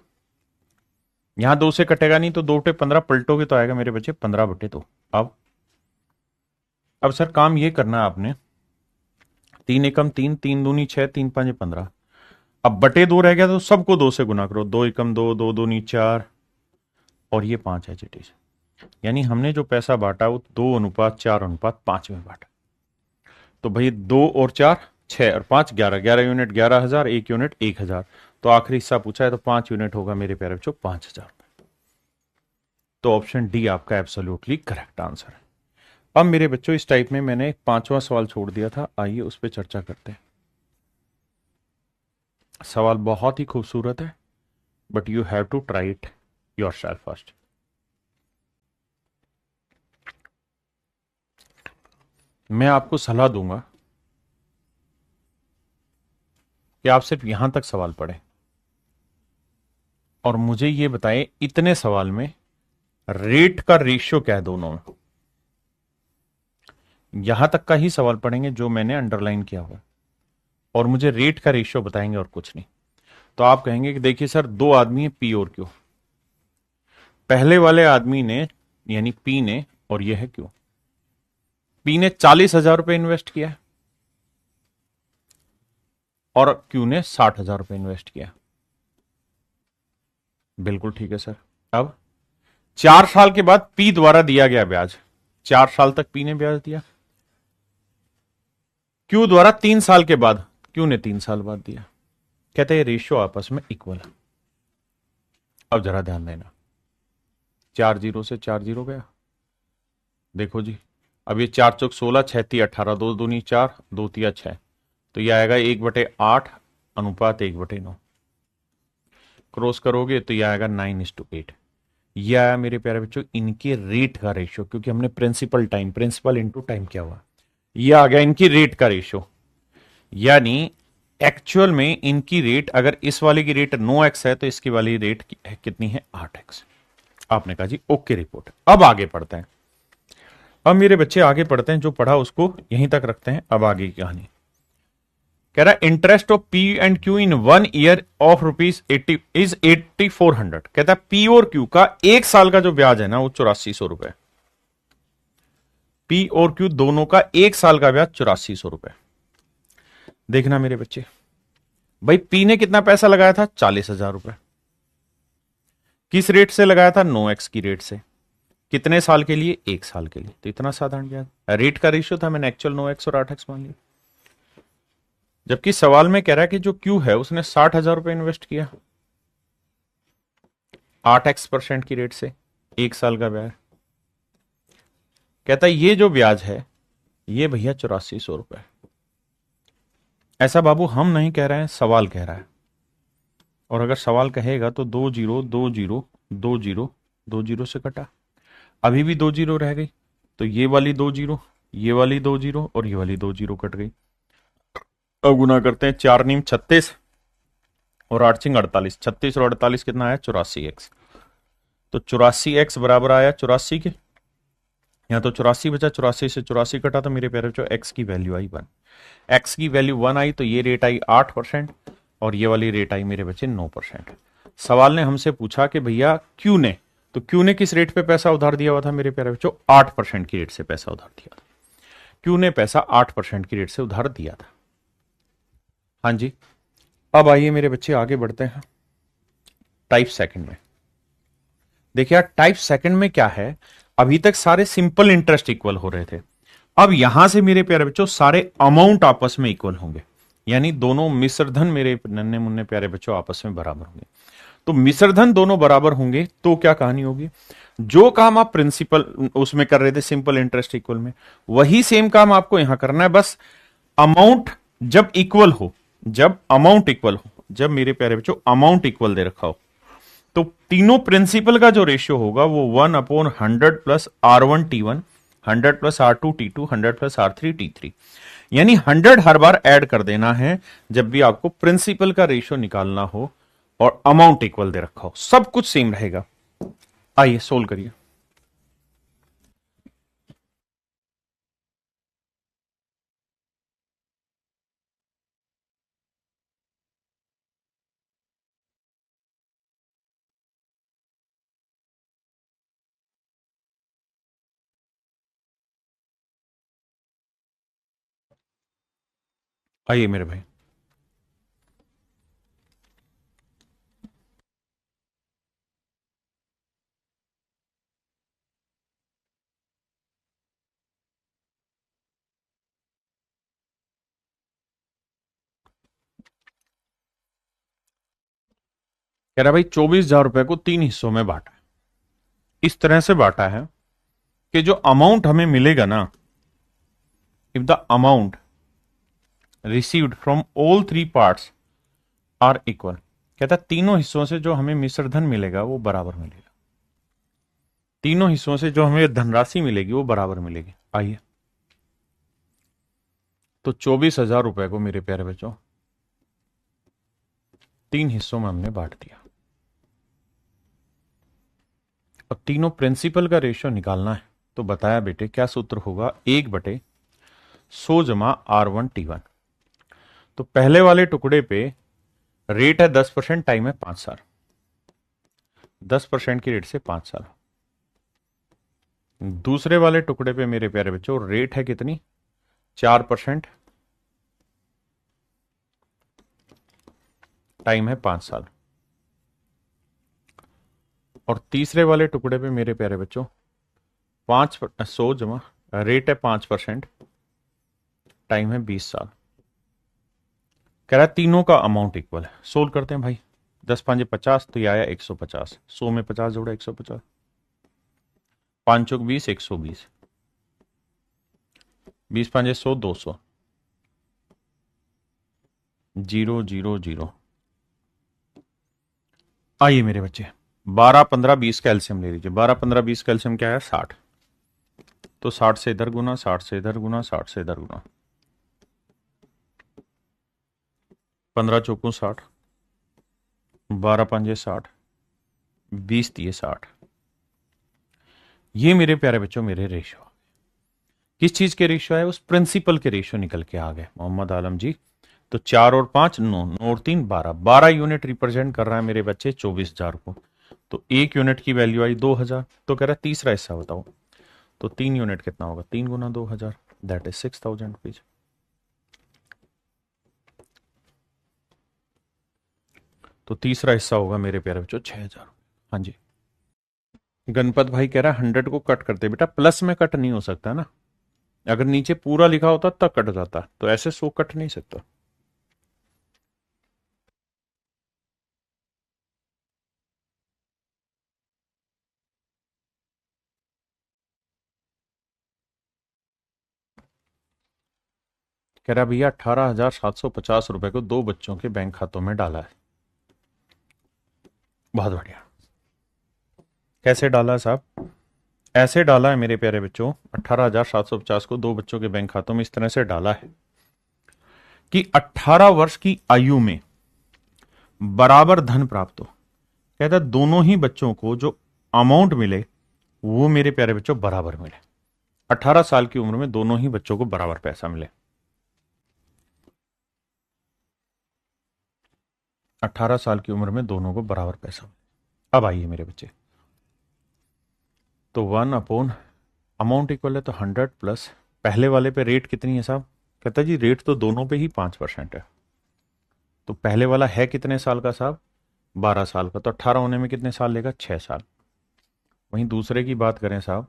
यहां 2 से कटेगा नहीं तो 2/15 पलटोगे तो आएगा मेरे बच्चे 15/2। अब सर काम ये करना है आपने, 3 एकम 3, 3 दूनी 6, 3 पंजे 15। अब बटे 2 रह गया तो सबको 2 से गुना करो। 2 एकम 2, 2 दूनी 4 और ये 5 है चिटीज। यानी हमने जो पैसा बांटा वो 2:4:5 में बांटा। तो भाई 2 और 4 6 और 5 11, 11 यूनिट 11,000, 1 यूनिट 1,000। तो आखिरी हिस्सा पूछा है तो 5 यूनिट होगा मेरे प्यारे बच्चों 5,000। तो ऑप्शन डी आपका एब्सोल्युटली करेक्ट आंसर है। अब मेरे बच्चों इस टाइप में मैंने एक 5वां सवाल छोड़ दिया था, आइए उस पर चर्चा करते हैं। सवाल बहुत ही खूबसूरत है, but you have to try it yourself first. मैं आपको सलाह दूंगा कि आप सिर्फ यहां तक सवाल पढ़ें और मुझे यह बताएं इतने सवाल में रेट का रेशियो क्या है दोनों में। यहां तक का ही सवाल पढ़ेंगे जो मैंने अंडरलाइन किया हुआ, और मुझे रेट का रेशियो बताएंगे और कुछ नहीं। तो आप कहेंगे कि देखिए सर 2 आदमी है पी और क्यू। पहले वाले आदमी ने यानी पी ने, और यह है क्यू, पी ने 40,000 रुपए इन्वेस्ट किया है और क्यू ने 60,000 रुपए इन्वेस्ट किया। बिल्कुल ठीक है सर। अब 4 साल के बाद पी द्वारा दिया गया ब्याज, 4 साल तक पी ने ब्याज दिया। क्यू द्वारा 3 साल के बाद, क्यू ने 3 साल बाद दिया। कहते हैं रेशियो आपस में इक्वल है। अब जरा ध्यान देना, 4 जीरो से 4 जीरो गया। देखो जी, अब ये 4 चौक 16, 6 तिया 18, 2 दूनी 4, 2 तिया 6। तो ये आएगा 1/8 अनुपात 1/9। क्रॉस करोगे तो ये आएगा 9:8। ये आया मेरे प्यारे बच्चों इनके रेट का रेशियो, क्योंकि हमने प्रिंसिपल इंटू टाइम क्या हुआ, ये आ गया इनकी रेट का रेशियो। यानी एक्चुअल में इनकी रेट, अगर इस वाले की रेट 9x है तो इसकी वाली रेट कितनी है? 8x। आपने कहा जी ओके रिपोर्ट। अब आगे पढ़ते हैं। अब मेरे बच्चे आगे पढ़ते हैं, जो पढ़ा उसको यहीं तक रखते हैं। अब आगे की कहानी, कह रहा है interest of P and Q in 1 year of ₹80 is 8400। कहता है पी और क्यू का 1 साल का जो ब्याज है ना वो 8400 रुपए। पी और क्यू दोनों का 1 साल का ब्याज 8400 रुपए। देखना मेरे बच्चे, भाई पी ने कितना पैसा लगाया था? 40,000 रुपए। किस रेट से लगाया था? 9x की रेट से। कितने साल के लिए? 1 साल के लिए। तो इतना साधारण ब्याज। रेट का रेशियो था, मैंने एक्चुअल 9x और 8x मान लिया। जबकि सवाल में कह रहा है कि जो क्यू है उसने 60,000 रुपए इन्वेस्ट किया 8x% की रेट से, 1 साल का ब्याज। कहता है ये जो ब्याज है ये भैया 8400 रुपए। ऐसा बाबू हम नहीं कह रहे हैं, सवाल कह रहा है। और अगर सवाल कहेगा तो 2 जीरो से कटा, अभी भी 2 जीरो रह गई। तो ये वाली 2 जीरो, ये वाली 2 जीरो और ये वाली 2 जीरो कट गई। अब गुना करते हैं, 4 नीम 36 और 8 छिंग 48। 36 और 48 कितना आया? 84x। तो 84x बराबर आया 84 के। यहाँ तो 84 बचा, 84 से 84 कटा तो मेरे प्यारे बच्चों x की वैल्यू आई 1। x की वैल्यू 1 आई तो ये रेट आई 8% और ये वाली रेट आई मेरे बच्चे 9%। सवाल ने हमसे पूछा कि भैया क्यू ने, तो क्यू ने किस रेट पे पैसा उधार दिया हुआ था मेरे प्यारे बच्चों? 8% की रेट से पैसा उधार दिया था। क्यू ने पैसा 8% की रेट से उधार दिया था। हाँ जी, अब आइए मेरे बच्चे आगे बढ़ते हैं टाइप सेकंड में। देखिए यार टाइप सेकंड में क्या है, अभी तक सारे सिंपल इंटरेस्ट इक्वल हो रहे थे। अब यहां से मेरे प्यारे बच्चों सारे अमाउंट आपस में इक्वल होंगे, यानी दोनों मिश्रधन मेरे नन्हे मुन्ने प्यारे बच्चों आपस में बराबर होंगे। तो मिश्रधन दोनों बराबर होंगे तो क्या कहानी होगी? जो काम आप प्रिंसिपल उसमें कर रहे थे सिंपल इंटरेस्ट इक्वल में, वही सेम काम आपको यहां करना है। बस अमाउंट जब इक्वल हो, जब अमाउंट इक्वल हो, जब मेरे प्यारे बच्चों अमाउंट इक्वल दे रखा हो, तो तीनों प्रिंसिपल का जो रेशियो होगा वो 1/100 plus R1T1, 100 plus R2T2, 100 plus R3T3, यानी 100 हर बार ऐड कर देना है जब भी आपको प्रिंसिपल का रेशियो निकालना हो और अमाउंट इक्वल दे रखा हो। सब कुछ सेम रहेगा। आइए सोल्व करिए। आइए मेरे भाई, कह रहा भाई 24,000 रुपए को 3 हिस्सों में बांटा है। इस तरह से बांटा है कि जो अमाउंट हमें मिलेगा ना, if the amount received from all 3 parts are equal, कहता है तीनों हिस्सों से जो हमें मिश्रधन मिलेगा वो बराबर मिलेगा। तीनों हिस्सों से जो हमें धनराशि मिलेगी वो बराबर मिलेगी। आइए, तो 24,000 रुपए को मेरे प्यारे बच्चों 3 हिस्सों में हमने बांट दिया और तीनों प्रिंसिपल का रेशियो निकालना है। तो बताया बेटे क्या सूत्र होगा? 1/100 जमा R1T1। तो पहले वाले टुकड़े पे रेट है 10%, टाइम है 5 साल। 10% की रेट से 5 साल। दूसरे वाले टुकड़े पे मेरे प्यारे बच्चों रेट है कितनी? 4%, टाइम है 5 साल। और तीसरे वाले टुकड़े पे मेरे प्यारे बच्चों 100 जमा रेट है 5%, टाइम है 20 साल। कह रहा है तीनों का अमाउंट इक्वल है। सोल्व करते हैं भाई। 10 5 50, तो ये आया 150। 100 में 50 जोड़ा 150, 5 चौक 20, 120, 20 5 100, 200, 0 0 0। आइए मेरे बच्चे 12 15 20 का एलसीएम ले लीजिए। 12 15 20 का एलसीएम क्या है? 60। तो 60 से इधर गुना, 60 से इधर गुना, 60 से इधर गुना, 15 चौकू 60, 12 पंजे 60, 20 दिए 60। ये मेरे प्यारे बच्चों मेरे रेशियो। किस चीज के रेशियो है? उस प्रिंसिपल के रेशियो निकल के आ गए मोहम्मद आलम जी। तो 4 और 5 9, 9 और 3 12, 12 यूनिट रिप्रेजेंट कर रहा है मेरे बच्चे 24,000 को। तो 1 यूनिट की वैल्यू आई 2,000। तो कह रहा है तीसरा हिस्सा बताओ। तो 3 यूनिट कितना होगा, 3 गुना 2,000, दैट इज 6,000 रुपीज। तो तीसरा हिस्सा होगा मेरे प्यारे बच्चों 6,000। हाँ जी। गणपत भाई कह रहा है 100 को कट करते, बेटा प्लस में कट नहीं हो सकता ना। अगर नीचे पूरा लिखा होता तब कट जाता, तो ऐसे 100 कट नहीं सकता। कह रहा भैया 18,750 रुपए को 2 बच्चों के बैंक खातों में डाला है। बहुत बढ़िया। कैसे डाला है साहब? ऐसे डाला है मेरे प्यारे बच्चों, 18,750 को 2 बच्चों के बैंक खातों में इस तरह से डाला है कि 18 वर्ष की आयु में बराबर धन प्राप्त हो। कहता है दोनों ही बच्चों को जो अमाउंट मिले वो मेरे प्यारे बच्चों बराबर मिले। 18 साल की उम्र में दोनों ही बच्चों को बराबर पैसा मिले। 18 साल की उम्र में दोनों को बराबर पैसा मिले। अब आइए मेरे बच्चे, तो 1 अपॉन अमाउंट इक्वल है तो 100 प्लस पहले वाले पे रेट कितनी है साहब? कहता जी रेट तो दोनों पे ही 5% है। तो पहले वाला है कितने साल का साहब? 12 साल का। तो 18 होने में कितने साल लेगा? 6 साल। वहीं दूसरे की बात करें साहब,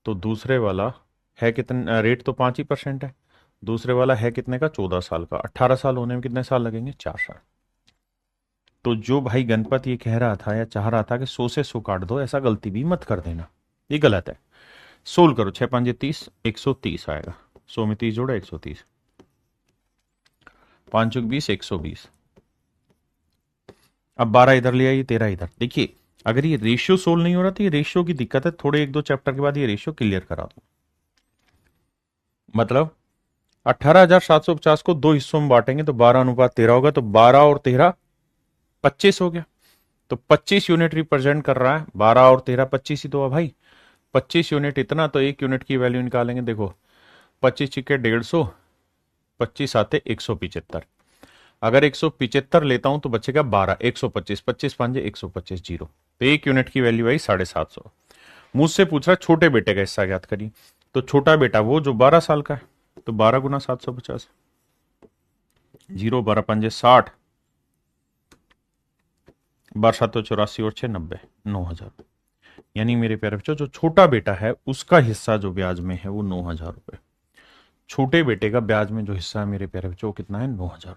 तो दूसरे वाला है कितने, रेट तो 5% है। दूसरे वाला है कितने का? 14 साल का। 18 साल होने में कितने साल लगेंगे? 4 साल। तो जो भाई गणपत ये कह रहा था या चाह रहा था कि 100 से 100 काट दो, ऐसा गलती भी मत कर देना, ये गलत है। सोल्व करो, 6 5 30, 130 आएगा। 100 में 30 जोड़ा 130, 5 20, 120। अब 12 इधर ले आइए, 13 इधर। देखिए अगर ये रेशियो सोल्व नहीं हो रहा तो ये रेशियो की दिक्कत है, थोड़े 1 2 चैप्टर के बाद ये रेशियो क्लियर करा दो। मतलब 18,750 को 2 हिस्सों में बांटेंगे तो 12 अनुपात 13 होगा। तो 12 और 13 25 हो गया। तो 25 यूनिट रिप्रेजेंट कर रहा है। 12 और 13 25 ही तो है भाई। 25 यूनिट इतना, तो 1 यूनिट की वैल्यू निकालेंगे। देखो 25 छिके 150, 25 आते 175। अगर 175 लेता हूं तो बचेगा 12, 125, 25 5 125 जीरो। तो 1 यूनिट की वैल्यू आई 750। मुझसे पूछ रहा छोटे बेटे का हिस्सा ज्ञात करिए। तो छोटा बेटा वो जो 12 साल का है, तो 12 गुना 750, जीरो 12 5 60, 12 7 84 और 6 90, 9,000। यानी मेरे प्यारे बच्चों जो छोटा बेटा है उसका हिस्सा जो ब्याज में है वो 9,000 रुपए। छोटे बेटे का ब्याज में जो हिस्सा है मेरे प्यारे बच्चों वो कितना है? 9,000।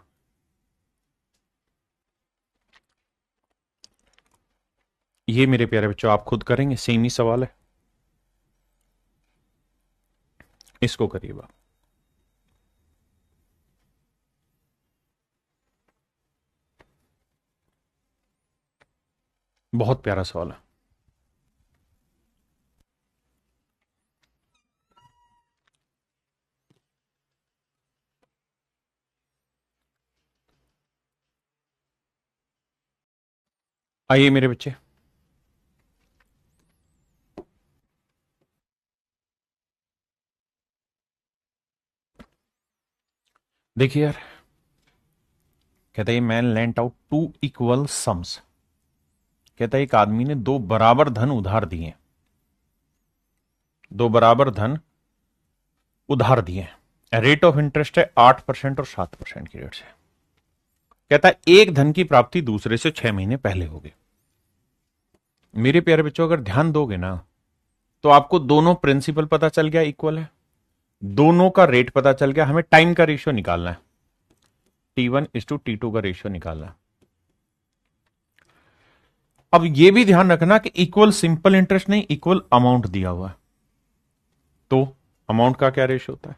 ये मेरे प्यारे बच्चों आप खुद करेंगे, सेम ही सवाल है, इसको करिएगा। बहुत प्यारा सवाल है। आइए मेरे बच्चे, देखिए यार, कहता है man lent out 2 equal sums. कहता है एक आदमी ने 2 बराबर धन उधार दिए, 2 बराबर धन उधार दिए। रेट ऑफ इंटरेस्ट है 8% और 7% की रेट से। कहता है एक धन की प्राप्ति दूसरे से 6 महीने पहले होगी। मेरे प्यारे बच्चों अगर ध्यान दोगे ना तो आपको दोनों प्रिंसिपल पता चल गया इक्वल है, दोनों का रेट पता चल गया। हमें टाइम का रेशियो निकालना है, T1:T2 का रेशियो निकालना है। अब यह भी ध्यान रखना कि इक्वल सिंपल इंटरेस्ट नहीं, इक्वल अमाउंट दिया हुआ है। तो अमाउंट का क्या रेशियो होता है?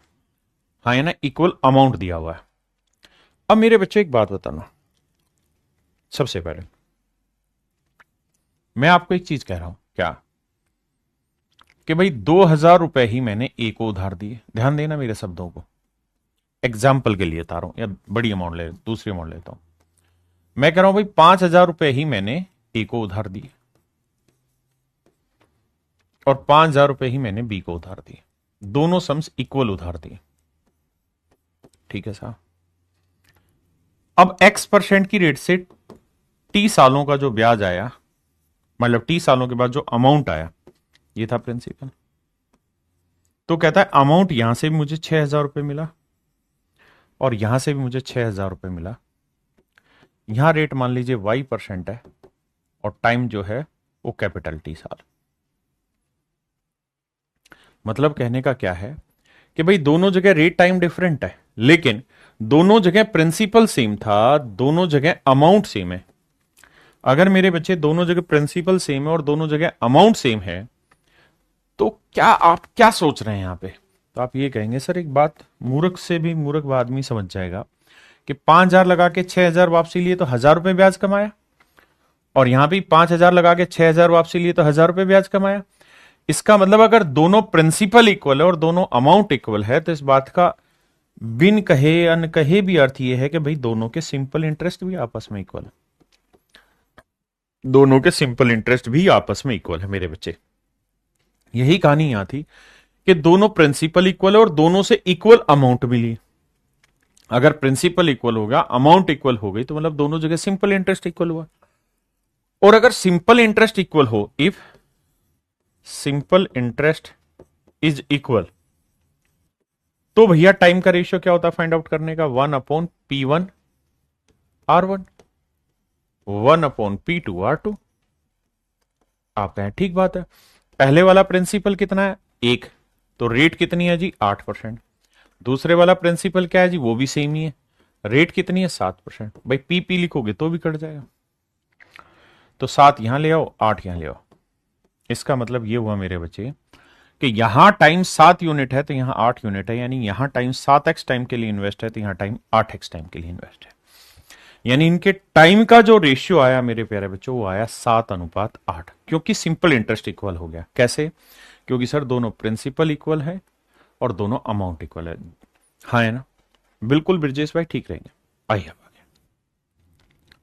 हाँ है ना, इक्वल अमाउंट दिया हुआ है। अब मेरे बच्चे एक बात बताना, सबसे पहले मैं आपको एक चीज कह रहा हूं, क्या कि भाई 2,000 रुपए ही मैंने ए को उधार दिए। ध्यान देना मेरे शब्दों को, एग्जाम्पल के लिए बता रहा हूं, या बड़ी अमाउंट ले, दूसरी अमाउंट लेता हूं। मैं कह रहा हूं भाई 5,000 रुपए ही मैंने ए को उधार दिए और 5,000 रुपए ही मैंने बी को उधार दिए। दोनों सम्स इक्वल उधार दिए, ठीक है साहब। अब x% की रेट से टी सालों का जो ब्याज आया, मतलब टी सालों के बाद जो अमाउंट आया, ये था प्रिंसिपल। तो कहता है अमाउंट यहां से भी मुझे 6,000 रुपये मिला और यहां से भी मुझे 6,000 रुपये मिला। यहां रेट मान लीजिए y% है और टाइम जो है वो कैपिटल टी साल। मतलब कहने का क्या है कि भाई दोनों जगह रेट टाइम डिफरेंट है, लेकिन दोनों जगह प्रिंसिपल सेम था, दोनों जगह अमाउंट सेम है। अगर मेरे बच्चे दोनों जगह प्रिंसिपल सेम है और दोनों जगह अमाउंट सेम है, तो क्या आप क्या सोच रहे हैं यहां पे? तो आप ये कहेंगे सर एक बात मूर्ख से भी मूर्ख आदमी समझ जाएगा कि 5,000 लगा के 6,000 वापसी लिए तो 1,000 रुपए ब्याज कमाया, और यहां भी 5,000 लगा के 6,000 वापसी लिए तो 1,000 रुपए ब्याज कमाया। इसका मतलब अगर दोनों प्रिंसिपल इक्वल है और दोनों अमाउंट इक्वल है, तो इस बात का बिन कहे अनकहे भी अर्थ यह है कि भाई दोनों के सिंपल इंटरेस्ट भी आपस में इक्वल है। दोनों के सिंपल इंटरेस्ट भी आपस में इक्वल है मेरे बच्चे। यही कहानी यहां थी कि दोनों प्रिंसिपल इक्वल है और दोनों से इक्वल अमाउंट मिली। अगर प्रिंसिपल इक्वल होगा, अमाउंट इक्वल हो गई, तो मतलब दोनों जगह सिंपल इंटरेस्ट इक्वल हुआ। और अगर सिंपल इंटरेस्ट इक्वल हो, if simple interest is equal, तो भैया टाइम का रेशियो क्या होता है फाइंड आउट करने का? 1/P1R1, 1/P2R2। आप कहें ठीक बात है, पहले वाला प्रिंसिपल कितना है? 1, तो रेट कितनी है जी? 8%। दूसरे वाला प्रिंसिपल क्या है जी? वो भी सेम ही है, रेट कितनी है? 7%। भाई पी लिखोगे तो भी कट जाएगा, तो 7 यहां ले आओ, 8 यहां ले आओ। इसका मतलब ये हुआ मेरे बच्चे कि यहां टाइम 7 यूनिट है तो यहां 8 यूनिट है, यानी यहां टाइम 7x टाइम के लिए इन्वेस्ट है तो यहां टाइम 8x टाइम के लिए इन्वेस्ट है। यानी इनके टाइम का जो रेशियो आया मेरे प्यारे बच्चों, वो आया 7/8, क्योंकि सिंपल इंटरेस्ट इक्वल हो गया। कैसे? क्योंकि सर दोनों प्रिंसिपल इक्वल है और दोनों अमाउंट इक्वल है। हाँ है ना? बिल्कुल ब्रजेश भाई ठीक रहेंगे। आइए अब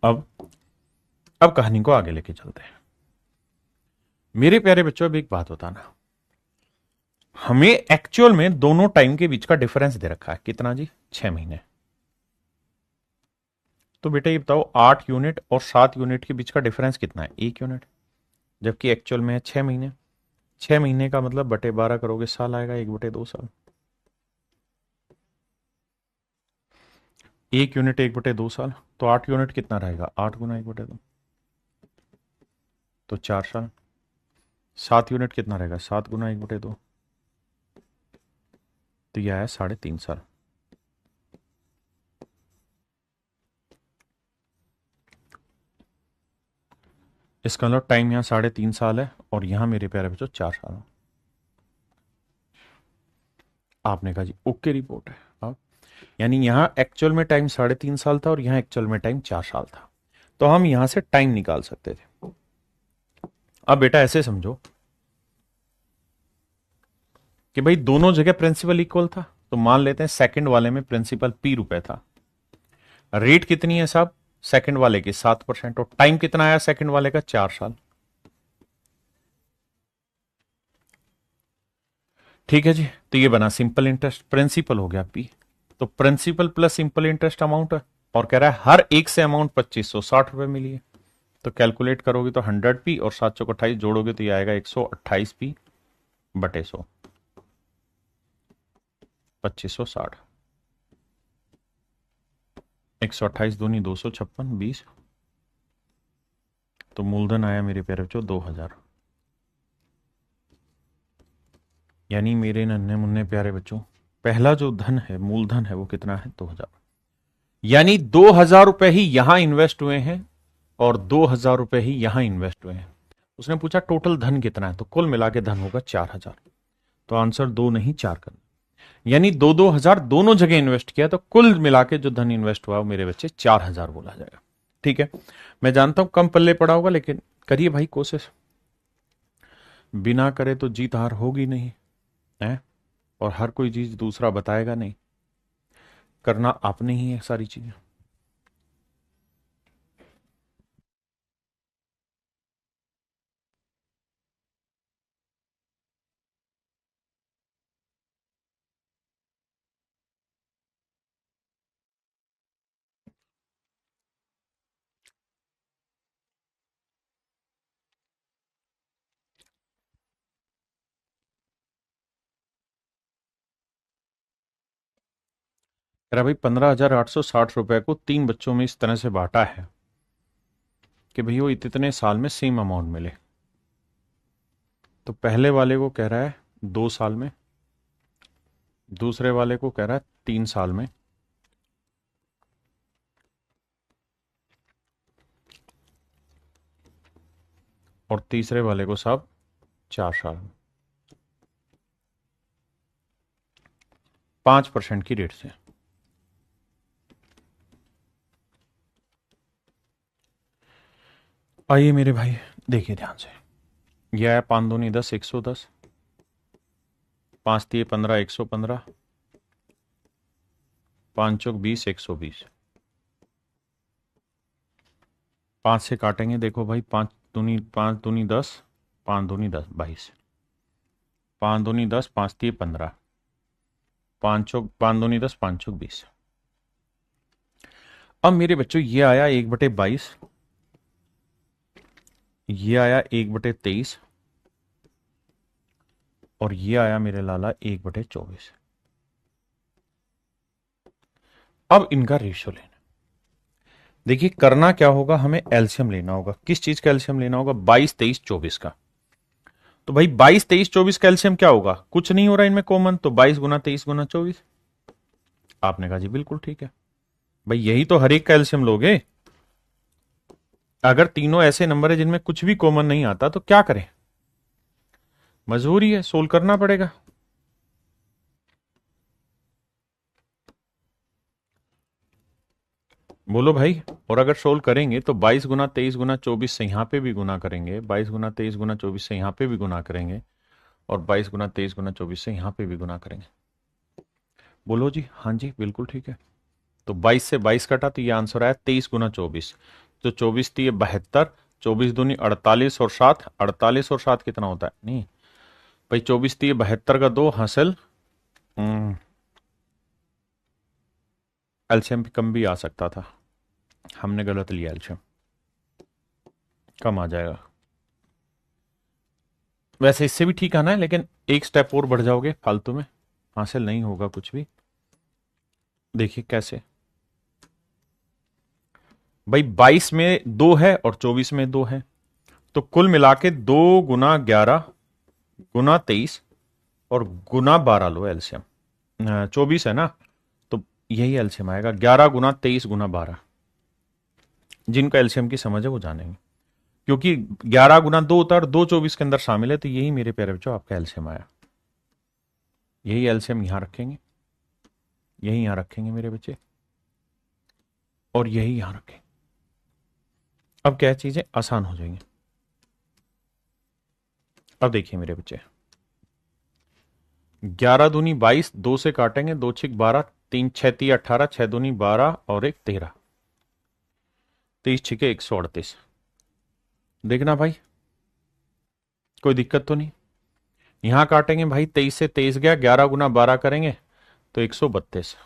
आगे, अब कहानी को आगे लेके चलते हैं। मेरे प्यारे बच्चों अब एक बात होता ना, हमें एक्चुअल में दोनों टाइम के बीच का डिफरेंस दे रखा है, कितना जी? 6 महीने। तो बेटा ये बताओ 8 यूनिट और 7 यूनिट के बीच का डिफरेंस कितना है? 1 यूनिट, जबकि एक्चुअल में है 6 महीने। 6 महीने का मतलब बटे 12 करोगे, साल आएगा, 1/2 साल। 1 यूनिट 1/2 साल, तो 8 यूनिट कितना रहेगा? 8 × 1/2, तो 4 साल। 7 यूनिट कितना रहेगा? 7 × 1/2, तो यह है 3.5 साल। इसका मतलब टाइम यहां 3.5 साल है और यहां मेरे प्यारे बच्चों 4 साल। आपने कहा जी ओके रिपोर्ट है। अब यानी यहां एक्चुअल में टाइम 3.5 साल था और यहां एक्चुअल में टाइम 4 साल था, तो हम यहां से टाइम निकाल सकते थे। अब बेटा ऐसे समझो कि भाई दोनों जगह प्रिंसिपल इक्वल था, तो मान लेते हैं सेकंड वाले में प्रिंसिपल P रुपए था, रेट कितनी है साहब? सेकंड वाले की 7%, और टाइम कितना आया सेकंड वाले का? 4 साल। ठीक है जी, तो ये बना सिंपल इंटरेस्ट, प्रिंसिपल हो गया P, तो principal plus simple interest amount है, और कह रहा है हर एक से अमाउंट 2560 रुपए मिली है। तो कैलकुलेट करोगे तो 100P और 7 को 28 जोड़ोगे तो ये आएगा 128P बटे 100, 2560। 128 दूनी 256, 20, तो मूलधन आया मेरे प्यारे बच्चों 2,000। यानी मेरे नन्हे मुन्ने प्यारे बच्चों, पहला जो धन है, मूलधन है, वो कितना है? 2,000। यानी 2,000 रुपए ही यहां इन्वेस्ट हुए हैं और 2,000 रुपए ही यहां इन्वेस्ट हुए हैं। उसने पूछा टोटल धन कितना है, तो कुल मिला के धन होगा 4,000। तो आंसर 2 नहीं 4 करना, यानी 2-2 हजार दोनों जगह इन्वेस्ट किया, तो कुल मिला के जो धन इन्वेस्ट हुआ वो मेरे बच्चे 4,000 बोला जाएगा। ठीक है, मैं जानता हूं कम पल्ले पड़ा होगा, लेकिन करिए भाई कोशिश, बिना करे तो जीत हार होगी नहीं है, और हर कोई चीज दूसरा बताएगा नहीं, करना आपने ही है सारी चीजें। कह रहा भाई 15,860 रुपए को 3 बच्चों में इस तरह से बांटा है कि भाई वो इतने साल में सेम अमाउंट मिले। तो पहले वाले को कह रहा है 2 साल में, दूसरे वाले को कह रहा है 3 साल में, और तीसरे वाले को साहब 4 साल में, 5% की रेट से। आइए मेरे भाई देखिए ध्यान से, यह है 5 दूनी 10, 110, 5 तिये 15, 115, 5 चौक 20, 120। 5 से काटेंगे, देखो भाई 5 दूनी 10, 5 दूनी 10, 22, 5 दूनी 10, 5 तिये 15, 5 दूनी 10, 5 चौक 20। अब मेरे बच्चों ये आया 1/22, ये आया 1/23, और ये आया मेरे लाला 1/24। अब इनका रेशियो लेना। देखिए करना क्या होगा, हमें एलसीएम लेना होगा। किस चीज का एलसीएम लेना होगा? 22, 23, 24 का। तो भाई 22, 23, 24 का एलसीएम क्या होगा? कुछ नहीं हो रहा इनमें कॉमन, तो 22 गुना 23 गुना 24। आपने कहा जी बिल्कुल ठीक है भाई, यही तो हर एक का एलसीएम लोगे। अगर तीनों ऐसे नंबर है जिनमें कुछ भी कॉमन नहीं आता तो क्या करें? मजबूरी है, सोल्व करना पड़ेगा। बोलो भाई। और अगर सोल्व करेंगे तो 22 गुना 23 गुना 24 से यहां पे भी गुना करेंगे, 22 गुना 23 गुना 24 से यहां पे भी गुना करेंगे, और 22 गुना 23 गुना 24 से यहां पे भी गुना करेंगे। बोलो जी। हाँ जी बिल्कुल ठीक है। तो 22 से 22 कटा तो ये आंसर आया 23 गुना 24। तो 24 थी 72, 24 दूनी 48, और 7, 48 और 7 कितना होता है? नहीं भाई, 24 थी 72 का 2 हासिल, एलसीएम कम भी आ सकता था, हमने गलत लिया एलसीएम, कम आ जाएगा। वैसे इससे भी ठीक आना है, लेकिन एक स्टेप और बढ़ जाओगे फालतू में, हासिल नहीं होगा कुछ भी। देखिए कैसे, भाई 22 में 2 है और 24 में 2 है, तो कुल मिला के 2 गुना 11 गुना 23 और गुना 12 लो एलसीएम। 24 है ना, तो यही एलसीएम आएगा 11 गुना 23 गुना 12। जिनका एलसीएम की समझ है वो जानेंगे, क्योंकि 11 गुना 2 होता है और 2 24 के अंदर शामिल है, तो यही मेरे प्यारे बच्चों आपका एलसीएम आया। यही एलसीएम यहां रखेंगे, यही यहां रखेंगे मेरे बच्चे, और यही यहां रखेंगे। अब क्या चीजें आसान हो जाएंगी। अब देखिए मेरे बच्चे, 11 दूनी 22, 2 से काटेंगे, 2 छिक 12, 3 6 ती 18, 6 दूनी 12 और 1 13, 23 छिके 138। देखना भाई कोई दिक्कत तो नहीं। यहां काटेंगे भाई, 23 से 23 गया, 11 गुना 12 करेंगे तो 132।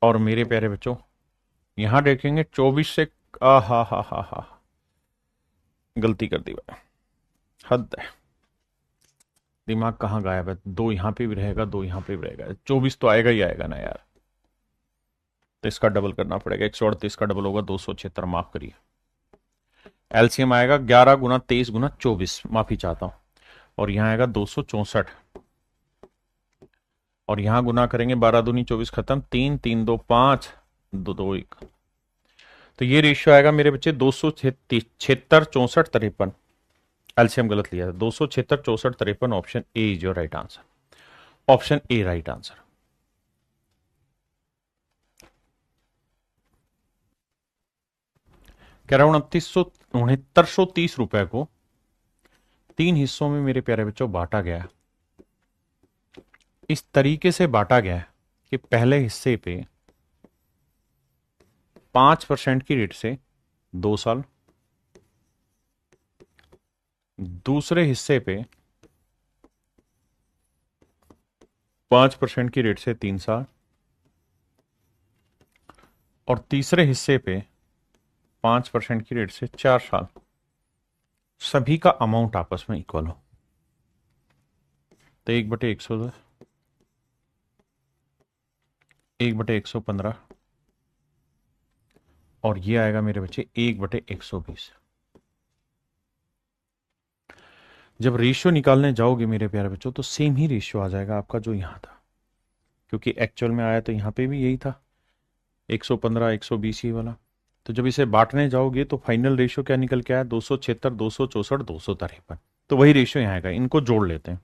और मेरे प्यारे बच्चों यहां देखेंगे 24 से, आ हा, गलती कर दी भाई, हद है। दिमाग कहाँ गायब है? 2 यहां पे भी रहेगा, 2 यहां पे भी रहेगा, 24 तो आएगा ही आएगा ना यार। तो इसका डबल करना पड़ेगा, 138 का डबल होगा 276, माफ करिए। एलसीएम आएगा 11 गुना 23 गुना 24, माफी चाहता हूं, और यहां आएगा 264, और यहां गुना करेंगे 12 दूनी 24 खत्म, 3 3 2 5, 2 2 1। तो ये रेशियो आएगा मेरे बच्चे 276, 64, 53। एलसीएम गलत लिया था, 276, 64, 53। Option A is your right answer. Option A right answer. कह रहा हूं 6930 को 3 हिस्सों में मेरे प्यारे बच्चों बांटा गया। इस तरीके से बांटा गया है कि पहले हिस्से पे 5% की रेट से 2 साल, दूसरे हिस्से पे 5% की रेट से 3 साल, और तीसरे हिस्से पे 5% की रेट से 4 साल। सभी का अमाउंट आपस में इक्वल हो, तो 1/110, 1/115 और ये आएगा मेरे बच्चे 1/120। जब रेशियो निकालने जाओगे मेरे प्यारे बच्चों तो सेम ही रेशियो आ जाएगा आपका जो यहां था, क्योंकि एक्चुअल में आया तो यहां पे भी यही था 115 120 ही वाला। तो जब इसे बांटने जाओगे तो फाइनल रेशियो क्या निकल के आया, 276 264 253। तो वही रेशियो यहाँ आएगा, इनको जोड़ लेते हैं।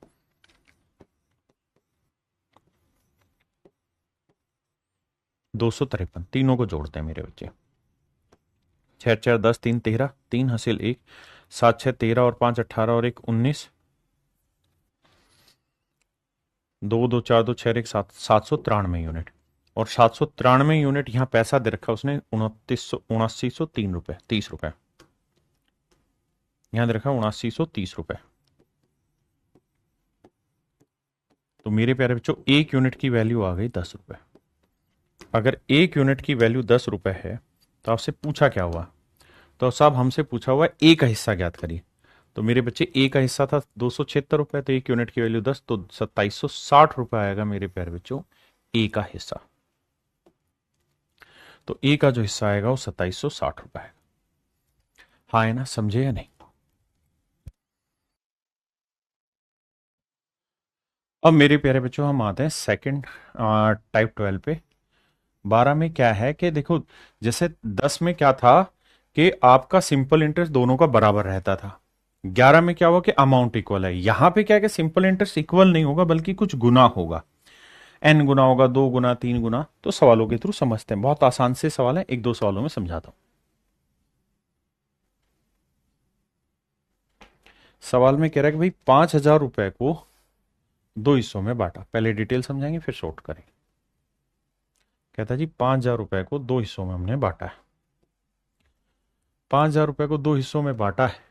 253 तीनों को जोड़ते हैं मेरे बच्चे। 6 4 10 3 13, 3 हासिल 1, 7 6 13 और 5 18 और 1 19, 2 2 4 2 6 1 7, 793 यूनिट। और 793 यूनिट यहां पैसा दे रखा उसने 29,330 रुपए। यहां दे रखा 2930 रुपए। तो मेरे प्यारे बच्चों एक यूनिट की वैल्यू आ गई 10 रुपए। अगर एक यूनिट की वैल्यू 10 रुपए है तो आपसे पूछा क्या हुआ, तो साहब हमसे पूछा हुआ ए का हिस्सा ज्ञात करिए। तो मेरे बच्चे ए का हिस्सा था 276 रुपए, तो एक यूनिट की वैल्यू 10, तो 2760 रुपए आएगा मेरे प्यारे बच्चों ए का हिस्सा। तो ए का जो हिस्सा आएगा वो 2760 रुपए है। हाँ है ना, समझे या नहीं? अब मेरे प्यारे बच्चों हम आते हैं सेकंड टाइप 12 पे। 12 में क्या है कि देखो, जैसे 10 में क्या था कि आपका सिंपल इंटरेस्ट दोनों का बराबर रहता था। 11 में क्या हुआ कि अमाउंट इक्वल है। यहां पे क्या है कि सिंपल इंटरेस्ट इक्वल नहीं होगा बल्कि कुछ गुना होगा, n गुना होगा, 2 गुना, 3 गुना। तो सवालों के थ्रू समझते हैं, बहुत आसान से सवाल है, एक दो सवालों में समझाता हूं। सवाल में कह रहा है कि भाई 5,000 रुपए को दो हिस्सों में बांटा। पहले डिटेल समझाएंगे फिर शॉर्ट करेंगे। कहता है जी 5,000 रुपए को दो हिस्सों में हमने बांटा है। 5,000 रुपए को दो हिस्सों में बांटा है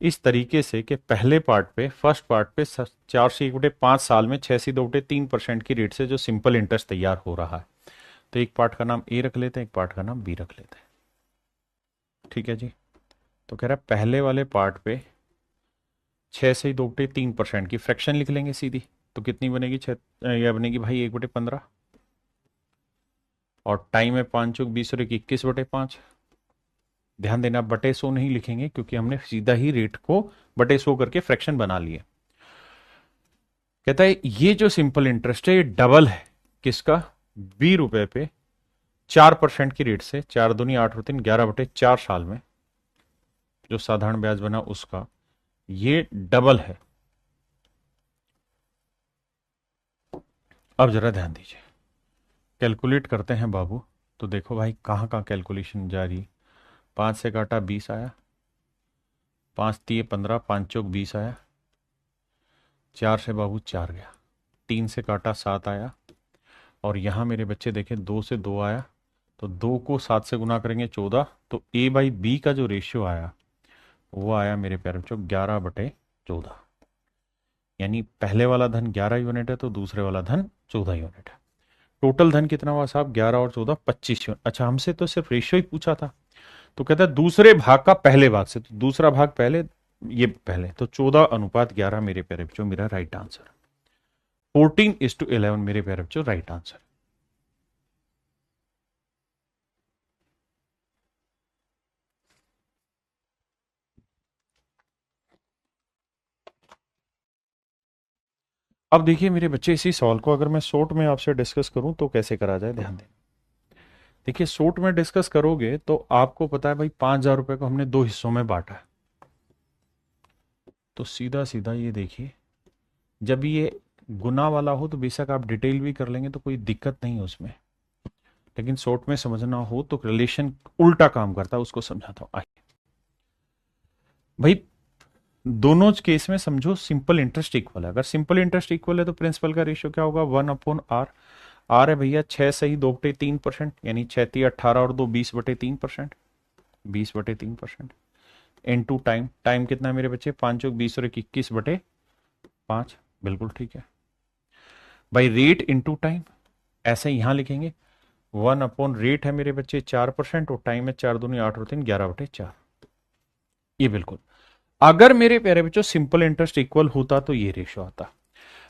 इस तरीके से कि पहले पार्ट पे, फर्स्ट पार्ट पे 4/5 साल में 6/3% की रेट से जो सिंपल इंटरेस्ट तैयार हो रहा है। तो एक पार्ट का नाम ए रख लेते हैं, एक पार्ट का नाम बी रख लेते हैं। ठीक है जी। तो कह रहा है पहले वाले पार्ट पे 6/3% की फ्रैक्शन लिख लेंगे सीधी। तो कितनी बनेगी, यह बनेगी भाई 1/15। और टाइम है 5 चौक 20 और 21/5। ध्यान देना बटे 100 नहीं लिखेंगे क्योंकि हमने सीधा ही रेट को बटे 100 करके फ्रैक्शन बना लिए। कहता है ये जो सिंपल इंटरेस्ट है ये डबल है किसका, 20 रुपए पे 4% की रेट से, 4 दूनी 8 और 3 11/4 साल में जो साधारण ब्याज बना उसका, ये डबल है। अब जरा ध्यान दीजिए, कैलकुलेट करते हैं बाबू। तो देखो भाई कहां कहां कैलकुलेशन जारी। 5 से काटा 20 आया, 5 तिये 15, 5 चौक 20 आया, 4 से बाबू 4 गया, 3 से काटा 7 आया, और यहां मेरे बच्चे देखें 2 से 2 आया, तो 2 को 7 से गुना करेंगे 14। तो ए बाई बी का जो रेशियो आया वो आया मेरे प्यारे बच्चों 11/14। यानी पहले वाला धन 11 यूनिट है तो दूसरे वाला धन 14 यूनिट है। टोटल धन कितना हुआ साहब, 11 और 14 25 यूनिट। अच्छा हमसे तो सिर्फ रेशियो ही पूछा था, तो कहता है दूसरे भाग का पहले भाग से, तो दूसरा भाग पहले, ये पहले, तो 14/11 मेरे प्यारे बच्चों मेरा राइट आंसर। 14:11 मेरे प्यारे बच्चों राइट आंसर। अब देखिए मेरे बच्चे, इसी सवाल को अगर मैं शॉर्ट में आपसे डिस्कस करूं तो कैसे करा जाए, ध्यान दें। देखिए शॉर्ट में डिस्कस करोगे तो आपको पता है भाई 5,000 रुपए को हमने दो हिस्सों में बांटा है। तो सीधा सीधा ये देखिए, जब ये गुना वाला हो तो बेशक आप डिटेल भी कर लेंगे तो कोई दिक्कत नहीं है उसमें, लेकिन शॉर्ट में समझना हो तो रिलेशन उल्टा काम करता है, उसको समझाता हूं। आइए भाई, दोनों केस में समझो सिंपल इंटरेस्ट इक्वल है। अगर सिंपल इंटरेस्ट इक्वल है तो प्रिंसिपल का रेशियो क्या होगा, 1/r। आर है भैया 6/2/3%, यानी 6×18 और 2 20/3%, 20/3%। इनटू टाइम, टाइम कितना है मेरे बच्चे, 5 चौक 20 और 21/5, बिल्कुल ठीक है भाई। रेट इनटू टाइम, ऐसे यहां लिखेंगे 1/रेट है मेरे बच्चे 4% और टाइम है 4 दूनी 8 और 3 11/4। ये बिल्कुल, अगर मेरे प्यारे बच्चों सिंपल इंटरेस्ट इक्वल होता तो ये रेशियो आता।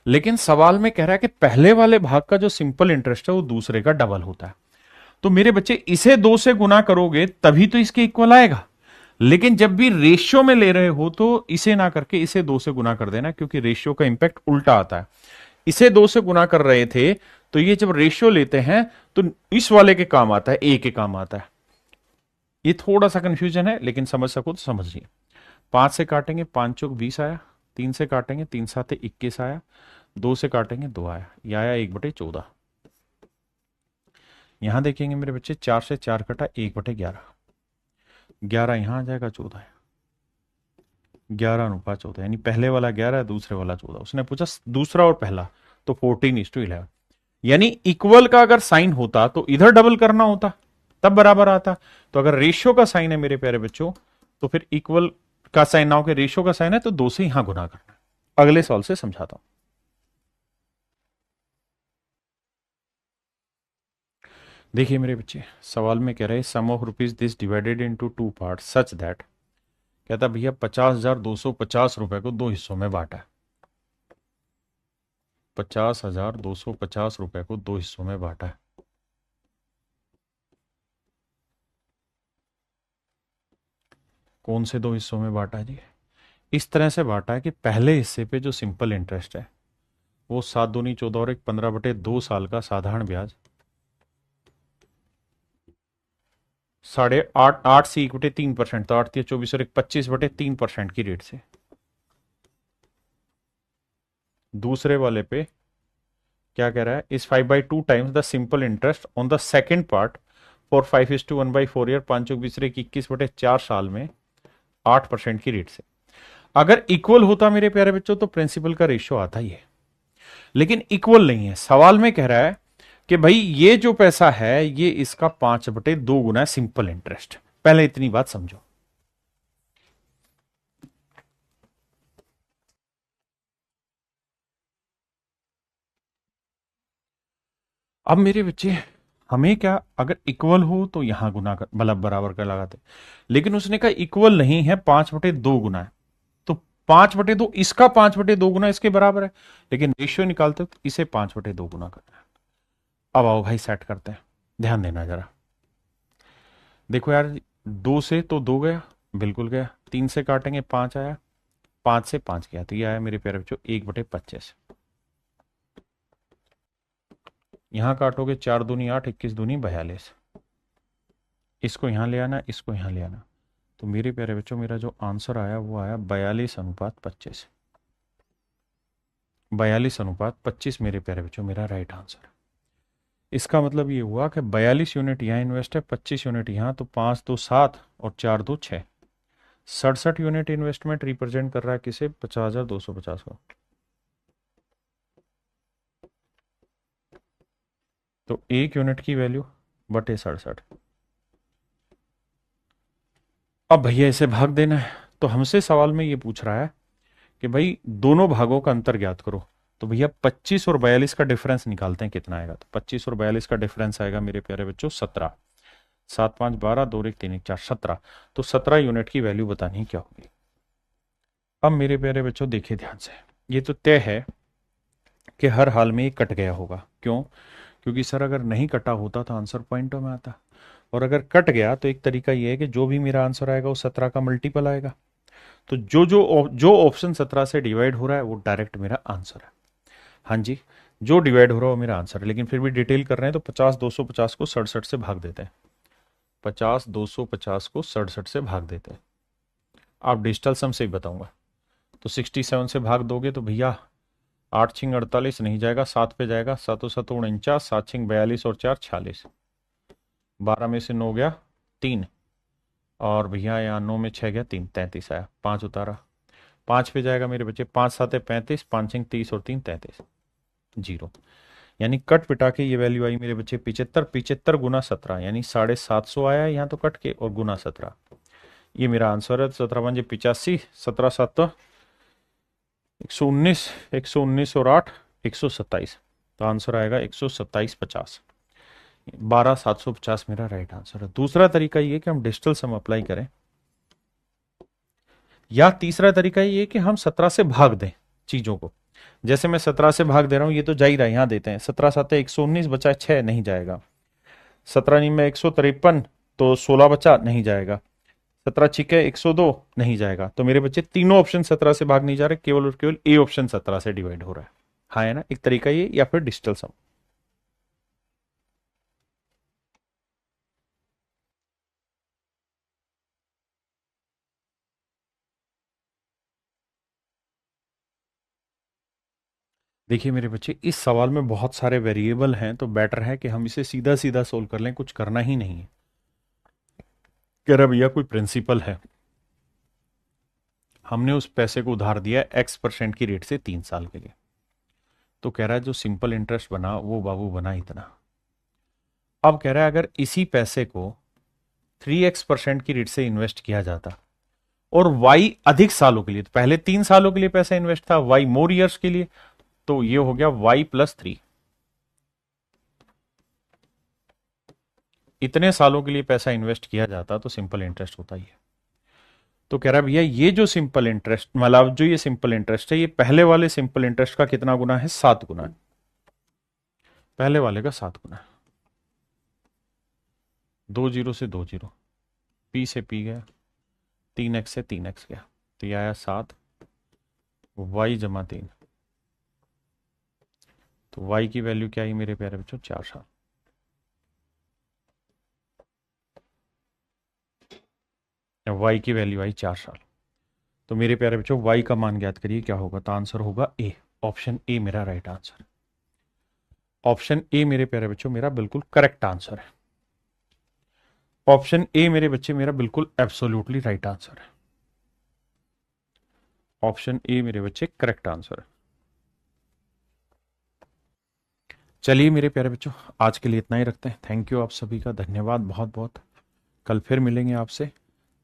लेकिन सवाल में कह रहा है कि पहले वाले भाग का जो सिंपल इंटरेस्ट है वो दूसरे का डबल होता है। तो मेरे बच्चे इसे 2 से गुना करोगे तभी तो इसके इक्वल आएगा। लेकिन जब भी रेशियो में ले रहे हो तो इसे ना करके इसे 2 से गुना कर देना, क्योंकि रेशियो का इंपैक्ट उल्टा आता है। इसे 2 से गुना कर रहे थे तो ये जब रेशियो लेते हैं तो इस वाले के काम आता है, ए के काम आता है। ये थोड़ा सा कंफ्यूजन है, लेकिन समझ सको तो समझिए। 5 से काटेंगे 5 चौक 20 आया, 3 से काटेंगे 3 सात 21 आया, 2 से काटेंगे 2 आया, यह आया 1/14। यहां देखेंगे मेरे बच्चे 4 से 4 कटा 1/11, 11 यहां आ जाएगा, 14 है, 11:14, यानी पहले वाला 11 है, दूसरे वाला 14। उसने पूछा दूसरा और पहला, तो 14:11। यानी इक्वल का अगर साइन होता तो इधर डबल करना होता, तब बराबर आता। तो अगर रेशियो का साइन है मेरे प्यारे बच्चों, तो फिर इक्वल का साइन ना हो के रेशियो का साइन है, तो 2 से यहां गुना करना है। अगले सवाल से समझाता हूं। देखिए मेरे बच्चे, सवाल में कह रहे हैं sum of rupees this divided into 2 part such that, कहता भैया 50,250 रुपए को 2 हिस्सों में बांटा है। 50,250 रुपए को 2 हिस्सों में बांटा है। कौन से 2 हिस्सों में बांटा है जी? इस तरह से बांटा है कि पहले हिस्से पे जो सिंपल इंटरेस्ट है वो 7 दूनी 14 और 15/2 साल का साधारण ब्याज 8.5 से 1/3%, तो 8 या 24 और 25/3% की रेट से। दूसरे वाले पे क्या कह रहा है, इस 5/2 times the simple interest on the second part for 5:1/4 year, 5 चौक 20 21/4 साल में 8% की रेट से। अगर इक्वल होता मेरे प्यारे बच्चों तो प्रिंसिपल का रेशियो आता ही है, लेकिन इक्वल नहीं है। सवाल में कह रहा है कि भाई ये जो पैसा है ये इसका 5/2 गुना है सिंपल इंटरेस्ट। पहले इतनी बात समझो। अब मेरे बच्चे हमें क्या, अगर इक्वल हो तो यहां गुना कर मतलब बराबर का लगाते, लेकिन उसने कहा इक्वल नहीं है, 5/2 गुना है। तो 5/2 इसका 5/2 गुना इसके बराबर है, लेकिन रेशियो निकालते तो इसे 5/2 गुना करना है। अब आओ भाई सेट करते हैं, ध्यान देना जरा। देखो यार, 2 से तो 2 गया, बिल्कुल गया। 3 से काटेंगे 5 आया, 5 से 5 गया, तो ये आया मेरे प्यारे बच्चों 1/25। यहां काटोगे 4 दूनी 8, 21 दूनी 42। इसको यहां ले आना, इसको यहां ले आना, तो मेरे प्यारे बच्चों मेरा जो आंसर आया वो आया 42:25। 42:25 मेरे प्यारे बच्चों मेरा राइट आंसर। इसका मतलब ये हुआ कि 42 यूनिट यहाँ इन्वेस्ट है, 25 यूनिट यहाँ, तो 5 2 7 और 4 2 6, 67 यूनिट इन्वेस्टमेंट रिप्रेजेंट कर रहा है किसे, 50,250 को। तो 1 यूनिट की वैल्यू बटे 67। अब भैया इसे भाग देना है, तो हमसे सवाल में ये पूछ रहा है कि भाई दोनों भागों का अंतर ज्ञात करो। तो भैया 25 और 42 का डिफरेंस निकालते हैं, कितना आएगा। तो 25 और 42 का डिफरेंस आएगा मेरे प्यारे बच्चों 17। 7 5 12, 2 1 3 1 4, 17। तो 17 यूनिट की वैल्यू बतानी क्या होगी। अब मेरे प्यारे बच्चों देखिए ध्यान से, ये तो तय है कि हर हाल में ये कट गया होगा। क्यों? क्योंकि सर अगर नहीं कटा होता तो आंसर पॉइंटों में आता, और अगर कट गया तो एक तरीका ये है कि जो भी मेरा आंसर आएगा वो 17 का मल्टीपल आएगा। तो जो ऑप्शन 17 से डिवाइड हो रहा है वो डायरेक्ट मेरा आंसर है। हाँ जी, जो डिवाइड हो रहा है वो मेरा आंसर है, लेकिन फिर भी डिटेल कर रहे हैं तो 50,250 को 67 से भाग देते हैं। 50,250 को 67 से भाग देते हैं। आप डिजिटल सम से ही बताऊंगा। तो 67 से भाग दोगे तो भैया 8 छिंग 48 नहीं जाएगा, 7 पे जाएगा, 7 7 49, 7 छिंग 42 और 4 46, 12 में से 9 गया 3, और भैया यहाँ 9 में 6 गया 3, 33 आया। 5 उतारा, 5 पे जाएगा मेरे बच्चे, 5 7 35, 5 छिंग 30 और 3 33, 0। यानी कट पिटा के ये वैल्यू आई मेरे बच्चे 75। 75 गुना 17 यानी 750 आया यहाँ तो कट के, और गुना 17, ये मेरा आंसर है। 17 5 85, 17 7 119, 119 और 8 127, तो आंसर आएगा 127.50। 12,750 मेरा राइट आंसर है। दूसरा तरीका ये कि हम डिजिटल सम अप्लाई करें, या तीसरा तरीका ये कि हम 17 से भाग दें चीजों को। जैसे मैं 17 से भाग दे रहा हूं, ये तो जा ही रहा है, यहां देते हैं 17 साते 119 बचा 6, नहीं जाएगा। 17 नी में 153, तो 16 बचा, नहीं जाएगा। 17 छिके 102, नहीं जाएगा। तो मेरे बच्चे तीनों ऑप्शन 17 से भाग नहीं जा रहे, केवल और केवल ए ऑप्शन 17 से डिवाइड हो रहा है। हाँ है ना, एक तरीका ये, या फिर डिजिटल सम। देखिए मेरे बच्चे, इस सवाल में बहुत सारे वेरिएबल हैं, तो बेटर है कि हम इसे सीधा सीधा सोल्व कर लें, कुछ करना ही नहीं है। कह रहा भैया कोई प्रिंसिपल है, हमने उस पैसे को उधार दिया X% की रेट से 3 साल के लिए। तो कह रहा है जो सिंपल इंटरेस्ट बना वो बाबू बना इतना। अब कह रहा है अगर इसी पैसे को 3x% की रेट से इन्वेस्ट किया जाता और Y अधिक सालों के लिए, तो पहले 3 सालों के लिए पैसा इन्वेस्ट था, Y मोर ईयर्स के लिए, तो ये हो गया Y+3। इतने सालों के लिए पैसा इन्वेस्ट किया जाता तो सिंपल इंटरेस्ट होता ही है। तो कह रहा है भैया ये जो सिंपल इंटरेस्ट, मतलब जो ये सिंपल इंटरेस्ट है, ये पहले वाले सिंपल इंटरेस्ट का कितना गुना है? 7 गुना है। पहले वाले का 7 गुना है। 2 जीरो से 2 जीरो, पी से पी गया, 3x से 3x गया, तो ये आया 7, y+3। तो y की वैल्यू क्या आई मेरे प्यारे बच्चों? 4 साल। y की वैल्यू आई 4 साल। तो मेरे प्यारे बच्चों y का मान ज्ञात करिए, क्या होगा? तो आंसर होगा ए, ऑप्शन ए मेरा राइट आंसर। ऑप्शन ए मेरे प्यारे बच्चों मेरा बिल्कुल करेक्ट आंसर है। ऑप्शन ए मेरे बच्चे मेरा बिल्कुल एब्सोल्युटली राइट आंसर है। ऑप्शन ए मेरे बच्चे करेक्ट आंसर है। चलिए मेरे प्यारे बच्चों, आज के लिए इतना ही रखते हैं। थैंक यू आप सभी का, धन्यवाद बहुत बहुत। कल फिर मिलेंगे आपसे,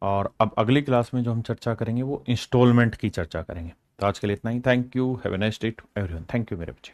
और अब अगली क्लास में जो हम चर्चा करेंगे वो इंस्टॉलमेंट की चर्चा करेंगे। तो आज के लिए इतना ही। Thank you, have a nice day to everyone. Thank you मेरे बच्चे।